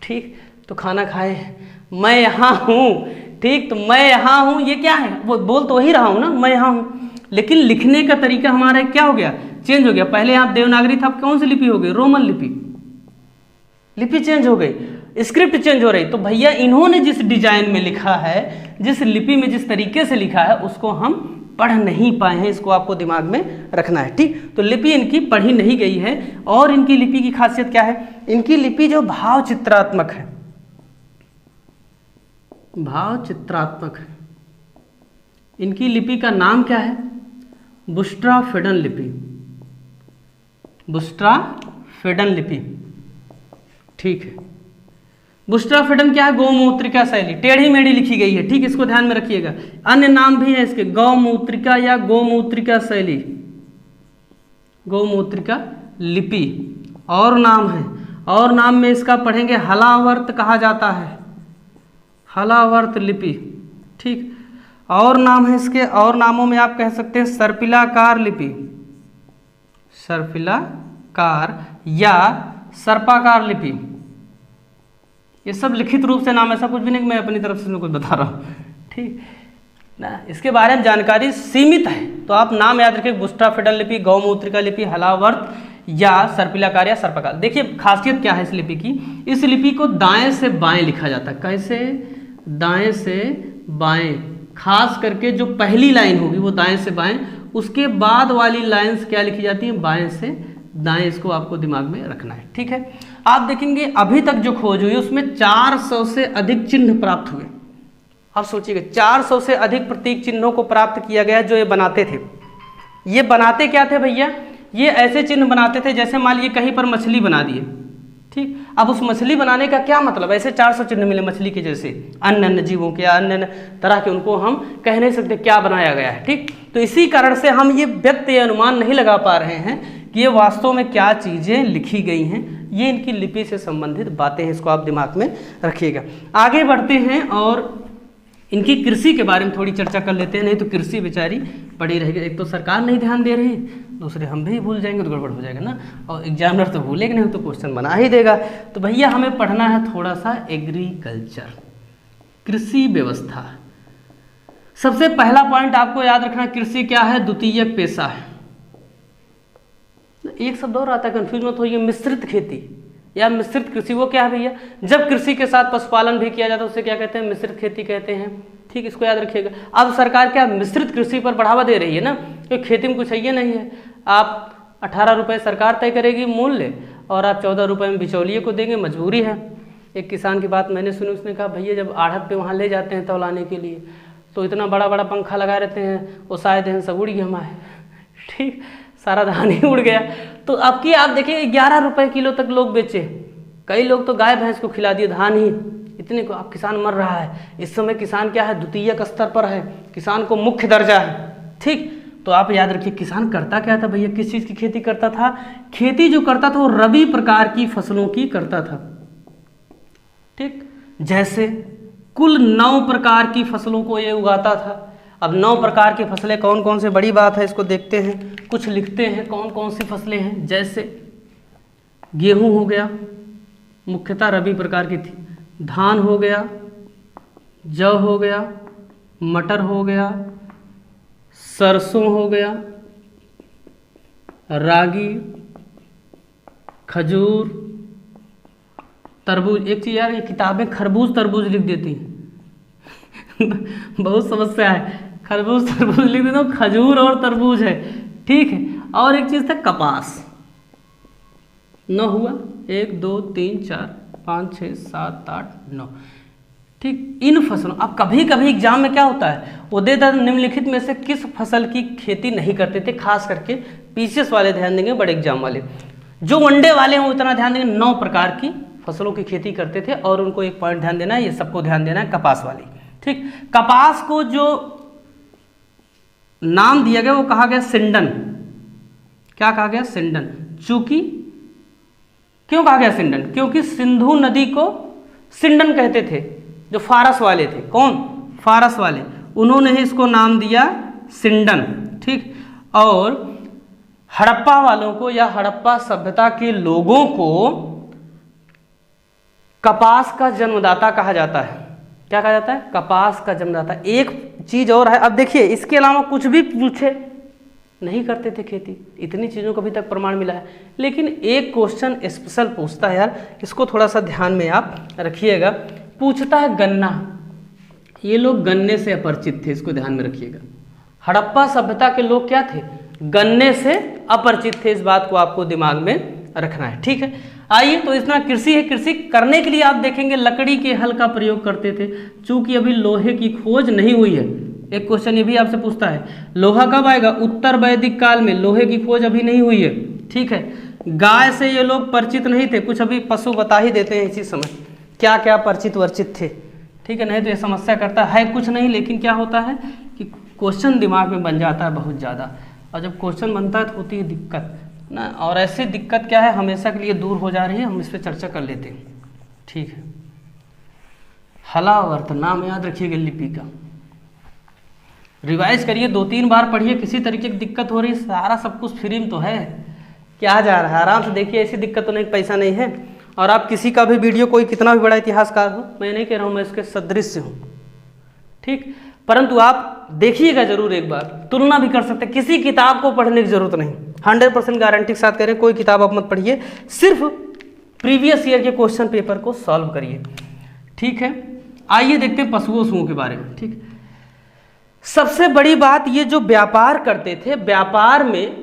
ठीक, तो खाना खाए, मैं यहाँ हूँ। ठीक, तो मैं यहाँ हूँ ये क्या है, वो बोल तो वही रहा हूँ ना, मैं यहाँ हूँ। लेकिन लिखने का तरीका हमारा क्या हो गया, चेंज हो गया। पहले आप देवनागरी था, अब कौन सी लिपि हो गई, रोमन लिपि। लिपि चेंज हो गई, स्क्रिप्ट चेंज हो रही। तो भैया इन्होंने जिस डिजाइन में लिखा है, जिस लिपि में जिस तरीके से लिखा है, उसको हम पढ़ नहीं पाए हैं। इसको आपको दिमाग में रखना है। ठीक, तो लिपि इनकी पढ़ी नहीं गई है। और इनकी लिपि की खासियत क्या है, इनकी लिपि जो भाव चित्रात्मक है, भाव चित्रात्मक है। इनकी लिपि का नाम क्या है, बुस्ट्राफिडन लिपि। बुस्ट्राफिडन लिपि। ठीक है, बुस्ट्राफिडन क्या है, गौमूत्रिका शैली, टेढ़ी मेढ़ी लिखी गई है। ठीक, इसको ध्यान में रखिएगा। अन्य नाम भी है इसके, गौमूत्रिका या गौमूत्रिका शैली, गौमूत्रिका लिपि। और नाम है, और नाम में इसका पढ़ेंगे हलावर्त कहा जाता है, हलावर्त लिपि। ठीक, और नाम है इसके, और नामों में आप कह सकते हैं सर्पिलाकार लिपि, सर्पिलाकार या सर्पाकार लिपि। ये सब लिखित रूप से नाम, ऐसा कुछ भी नहीं, मैं अपनी तरफ से कुछ बता रहा हूँ। ठीक ना, इसके बारे में जानकारी सीमित है, तो आप नाम याद रखिए, बुस्ट्राफिडन लिपि, गौमूत्रिका लिपि, हलावर्त या सर्पिलाकार या सर्पाकार। देखिए खासियत क्या है इस लिपि की, इस लिपि को दाएं से बाएं लिखा जाता है। कैसे, दाएं से बाएं। खास करके जो पहली लाइन होगी वो दाएं से बाएं, उसके बाद वाली लाइंस क्या लिखी जाती है, बाएं से दाएं। इसको आपको दिमाग में रखना है। ठीक है, आप देखेंगे अभी तक जो खोज हुई उसमें 400 से अधिक चिन्ह प्राप्त हुए। आप सोचिएगा 400 से अधिक प्रतीक चिन्हों को प्राप्त किया गया जो ये बनाते थे। ये बनाते क्या थे भैया, ये ऐसे चिन्ह बनाते थे जैसे मान लीजिए कहीं पर मछली बना दिए। ठीक, अब उस मछली बनाने का क्या मतलब, ऐसे 400 चिन्ह मिले मछली के जैसे, अन्य अन्य जीवों के, अन्य अन्य तरह के, उनको हम कह नहीं सकते क्या बनाया गया है। ठीक, तो इसी कारण से हम ये व्यक्त या अनुमान नहीं लगा पा रहे हैं कि ये वास्तव में क्या चीज़ें लिखी गई हैं। ये इनकी लिपि से संबंधित बातें हैं, इसको आप दिमाग में रखिएगा। आगे बढ़ते हैं और इनकी कृषि के बारे में थोड़ी चर्चा कर लेते हैं, नहीं तो कृषि बेचारी पड़ी रहेगी। एक तो सरकार नहीं ध्यान दे रही, दूसरे हम भी भूल जाएंगे तो गड़बड़ हो जाएगा ना, और एग्जामिनर तो भूलेगा नहीं तो क्वेश्चन बना ही देगा। तो भैया हमें पढ़ना है थोड़ा सा एग्रीकल्चर, कृषि व्यवस्था। सबसे पहला पॉइंट आपको याद रखना, कृषि क्या है, द्वितीयक पेशा है। एक शब्द और आता है, कंफ्यूज मत होइए, मिश्रित खेती या मिश्रित कृषि। वो क्या है भैया, जब कृषि के साथ पशुपालन भी किया जाता है उसे क्या कहते हैं, मिश्रित खेती कहते हैं। ठीक, इसको याद रखिएगा। अब सरकार क्या मिश्रित कृषि पर बढ़ावा दे रही है ना, क्योंकि खेती में कुछ है ये नहीं है। आप 18 रुपये सरकार तय करेगी मूल्य और आप 14 रुपये में बिचौलिए को देंगे, मजबूरी है। एक किसान की बात मैंने सुनी, उसने कहा भैया जब आढ़त पे वहाँ ले जाते हैं तौलाने के लिए तो इतना बड़ा बड़ा पंखा लगा रहते हैं, वो शायद हैं सब उड़ गया हमारे। ठीक, सारा धान ही उड़ गया। तो अब की आप देखिए 11 रुपये किलो तक लोग बेचे, कई लोग तो गाय भैंस को खिला दिए धान ही, इतने को आप किसान मर रहा है। इस समय किसान क्या है, द्वितीयक स्तर पर है, किसान को मुख्य दर्जा है। ठीक, तो आप याद रखिए किसान करता क्या था भैया, किस चीज़ की खेती करता था? खेती जो करता था वो रबी प्रकार की फसलों की करता था। ठीक, जैसे कुल 9 प्रकार की फसलों को ये उगाता था। अब 9 प्रकार की फसलें कौन कौन से, बड़ी बात है, इसको देखते हैं, कुछ लिखते हैं कौन कौन सी फसलें हैं। जैसे गेहूं हो गया, मुख्यतः रबी प्रकार की थी। धान हो गया, जौ हो गया, मटर हो गया, सरसों हो गया, रागी, खजूर, तरबूज। एक चीज़ यार, ये किताबें खरबूज तरबूज लिख देती हैं बहुत समस्या है, खरबूज तरबूज लिख देता हूँ, खजूर और तरबूज है। ठीक है, और एक चीज़ था कपास। 9 हुआ, 1 2 3 4 5 6 7 8 9। ठीक, इन फसलों, अब कभी कभी एग्जाम में क्या होता है, वो देता है निम्नलिखित में से किस फसल की खेती नहीं करते थे। खास करके पीसीएस वाले ध्यान देंगे, बड़े एग्जाम वाले। जो वनडे वाले हैं वो इतना ध्यान देंगे, 9 प्रकार की फसलों की खेती करते थे। और उनको एक पॉइंट ध्यान देना है, ये सबको ध्यान देना है, कपास वाली। ठीक, कपास को जो नाम दिया गया वो कहा गया सिंडन। क्या कहा गया? सिंडन। चूंकि क्यों कहा गया सिंडन? क्योंकि सिंधु नदी को सिंडन कहते थे जो फारस वाले थे। कौन? फारस वाले, उन्होंने ही इसको नाम दिया सिंडन। ठीक, और हड़प्पा वालों को या हड़प्पा सभ्यता के लोगों को कपास का जन्मदाता कहा जाता है। क्या कहा जाता है? कपास का जन्मदाता। एक चीज और है, अब देखिए इसके अलावा कुछ भी पूछे, नहीं करते थे खेती। इतनी चीज़ों का अभी तक प्रमाण मिला है। लेकिन एक क्वेश्चन स्पेशल पूछता है यार, इसको थोड़ा सा ध्यान में आप रखिएगा। पूछता है गन्ना। ये लोग गन्ने से अपरिचित थे, इसको ध्यान में रखिएगा। हड़प्पा सभ्यता के लोग क्या थे? गन्ने से अपरिचित थे। इस बात को आपको दिमाग में रखना है। ठीक है, आइए, तो इतना कृषि है। कृषि करने के लिए आप देखेंगे लकड़ी के हल का प्रयोग करते थे, चूंकि अभी लोहे की खोज नहीं हुई है। एक क्वेश्चन ये भी आपसे पूछता है, लोहा कब आएगा? उत्तर वैदिक काल में। लोहे की खोज अभी नहीं हुई है। ठीक है, गाय से ये लोग परिचित नहीं थे। कुछ अभी पशु बता ही देते हैं इसी समय क्या क्या परिचित वर्चित थे। ठीक है, नहीं तो ये समस्या करता है कुछ नहीं, लेकिन क्या होता है कि क्वेश्चन दिमाग में बन जाता है बहुत ज़्यादा, और जब क्वेश्चन बनता है तो होती है दिक्कत ना। और ऐसी दिक्कत क्या है, हमेशा के लिए दूर हो जा रही है। हम इस पर चर्चा कर लेते हैं। ठीक है, हलावर्त नाम याद रखिएगा लिपि का, रिवाइज करिए, 2-3 बार पढ़िए। किसी तरीके की दिक्कत हो रही है, सारा सब कुछ फ्री में तो है, क्या जा रहा है, आराम से देखिए। ऐसी दिक्कत तो नहीं, पैसा नहीं है। और आप किसी का भी वीडियो, कोई कितना भी बड़ा इतिहासकार हो, मैं नहीं कह रहा हूँ मैं इसके सदृश हूँ, ठीक, परंतु आप देखिएगा जरूर एक बार, तुलना भी कर सकते हैं। किसी किताब को पढ़ने की जरूरत नहीं, 100% गारंटी के साथ कह रहे हैं, कोई किताब आप मत पढ़िए, सिर्फ प्रीवियस ईयर के क्वेश्चन पेपर को सॉल्व करिए। ठीक है, आइए देखते हैं पशुओं के बारे में। ठीक, सबसे बड़ी बात, ये जो व्यापार करते थे, व्यापार में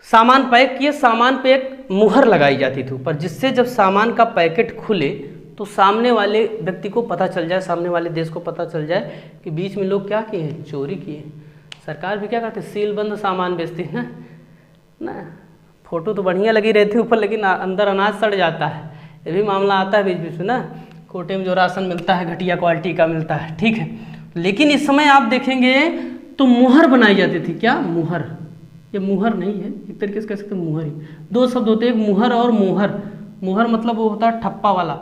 सामान पैक किए, सामान पे एक मुहर लगाई जाती थी ऊपर, जिससे जब सामान का पैकेट खुले तो सामने वाले व्यक्ति को पता चल जाए, सामने वाले देश को पता चल जाए कि बीच में लोग क्या किए हैं, चोरी किए हैं। सरकार भी क्या करती है, सीलबंद सामान बेचती है ना। फोटो तो बढ़िया लगी रहती है ऊपर, लेकिन अंदर अनाज सड़ जाता है। ये भी मामला आता है बीच बीच में ना, कोटे में जो राशन मिलता है घटिया क्वालिटी का मिलता है। ठीक है, लेकिन इस समय आप देखेंगे तो मुहर बनाई जाती थी। क्या मुहर? ये मुहर नहीं है, एक तरीके से कह सकते हैं मुहर ही। दो शब्द होते हैं, एक मुहर और मोहर। मुहर मतलब वो होता है ठप्पा वाला।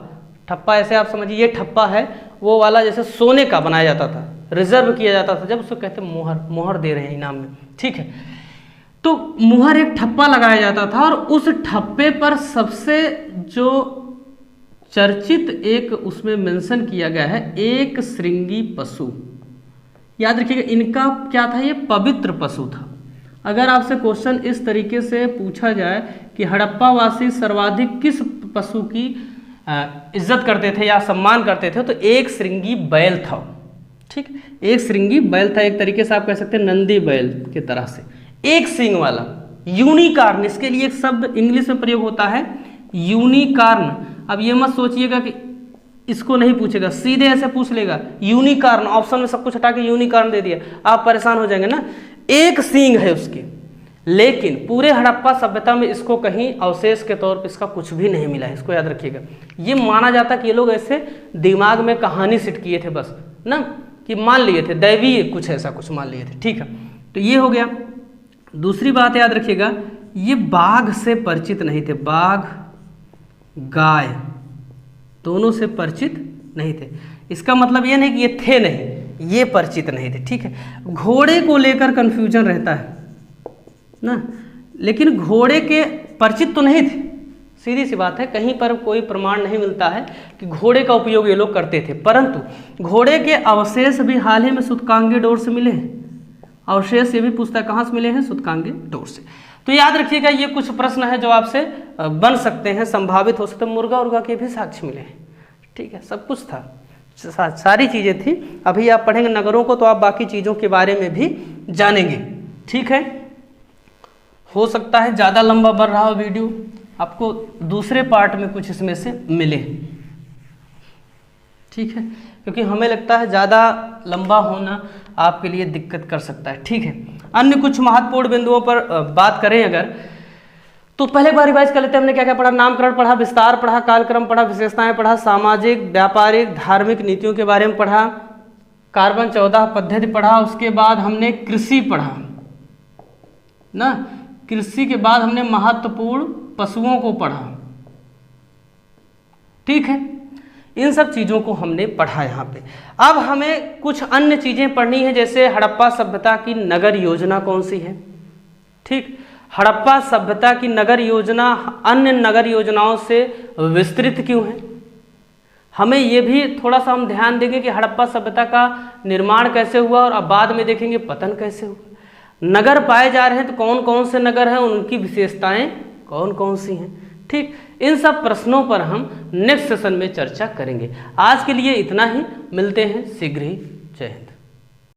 ठप्पा ऐसे आप समझिए, ये ठप्पा है वो वाला, जैसे सोने का बनाया जाता था, रिजर्व किया जाता था, जब उसको कहते हैं मोहर। मोहर दे रहे हैं इनाम में। ठीक है, तो मुहर एक ठप्पा लगाया जाता था, और उस ठप्पे पर सबसे जो चर्चित एक उसमें मेंशन किया गया है, एक श्रृंगी पशु। याद रखिएगा, इनका क्या था, ये पवित्र पशु था। अगर आपसे क्वेश्चन इस तरीके से पूछा जाए कि हड़प्पा वासी सर्वाधिक किस पशु की इज्जत करते थे या सम्मान करते थे, तो एक श्रृंगी बैल था। ठीक, एक श्रृंगी बैल था, एक तरीके से आप कह सकते हैं नंदी बैल की तरह से, एक सींग वाला, यूनिकॉर्न। इसके लिए एक शब्द इंग्लिश में प्रयोग होता है, यूनिकॉर्न। अब ये मत सोचिएगा कि इसको नहीं पूछेगा, सीधे ऐसे पूछ लेगा यूनिकॉर्न, ऑप्शन में सब कुछ हटा के यूनिकॉर्न दे दिया, आप परेशान हो जाएंगे ना। एक सींग है उसके, लेकिन पूरे हड़प्पा सभ्यता में इसको कहीं अवशेष के तौर पर इसका कुछ भी नहीं मिला है, इसको याद रखिएगा। ये माना जाता कि ये लोग ऐसे दिमाग में कहानी सेट किए थे बस ना, कि मान लिए थे दैवीय कुछ ऐसा कुछ मान लिए थे, ठीक है। तो ये हो गया। दूसरी बात याद रखिएगा, ये बाघ से परिचित नहीं थे, बाघ गाय दोनों से परिचित नहीं थे। इसका मतलब ये नहीं कि ये थे नहीं, ये परिचित नहीं थे, ठीक है। घोड़े को लेकर कंफ्यूजन रहता है ना, लेकिन घोड़े के परिचित तो नहीं थे, सीधी सी बात है। कहीं पर कोई प्रमाण नहीं मिलता है कि घोड़े का उपयोग ये लोग करते थे, परंतु घोड़े के अवशेष भी हाल ही में सूतकांगे डोर से मिले हैं। अवशेष ये भी पूछता है कहाँ से मिले हैं, सूतकांगे डोर से। तो याद रखिएगा ये कुछ प्रश्न है जो आपसे बन सकते हैं, संभावित हो सकते हैं। मुर्गा उर्गा के भी साक्ष्य मिले हैं, ठीक है, सब कुछ था, सारी चीज़ें थी। अभी आप पढ़ेंगे नगरों को तो आप बाकी चीज़ों के बारे में भी जानेंगे, ठीक है। हो सकता है ज़्यादा लंबा बढ़ रहा हो वीडियो, आपको दूसरे पार्ट में कुछ इसमें से मिले, ठीक है, क्योंकि हमें लगता है ज़्यादा लंबा होना आपके लिए दिक्कत कर सकता है, ठीक है। अन्य कुछ महत्वपूर्ण बिंदुओं पर बात करें अगर, तो पहले एक बार रिवाइज कर लेते हैं। हमने क्या क्या पढ़ा, नामकरण पढ़ा, विस्तार पढ़ा, कालक्रम पढ़ा, विशेषताएं पढ़ा, सामाजिक व्यापारिक धार्मिक नीतियों के बारे में पढ़ा, कार्बन 14 पद्धति पढ़ा, उसके बाद हमने कृषि पढ़ा ना, कृषि के बाद हमने महत्वपूर्ण पशुओं को पढ़ा, ठीक है। इन सब चीज़ों को हमने पढ़ा यहाँ पे। अब हमें कुछ अन्य चीज़ें पढ़नी है, जैसे हड़प्पा सभ्यता की नगर योजना कौन सी है, ठीक। हड़प्पा सभ्यता की नगर योजना अन्य नगर योजनाओं से विस्तृत क्यों है, हमें ये भी थोड़ा सा हम ध्यान देंगे कि हड़प्पा सभ्यता का निर्माण कैसे हुआ, और अब बाद में देखेंगे पतन कैसे हुआ। नगर पाए जा रहे हैं तो कौन कौन से नगर हैं, उनकी विशेषताएं कौन कौन सी हैं, ठीक। इन सब प्रश्नों पर हम नेक्स्ट सेशन में चर्चा करेंगे। आज के लिए इतना ही, मिलते हैं शीघ्र ही। जय हिंद।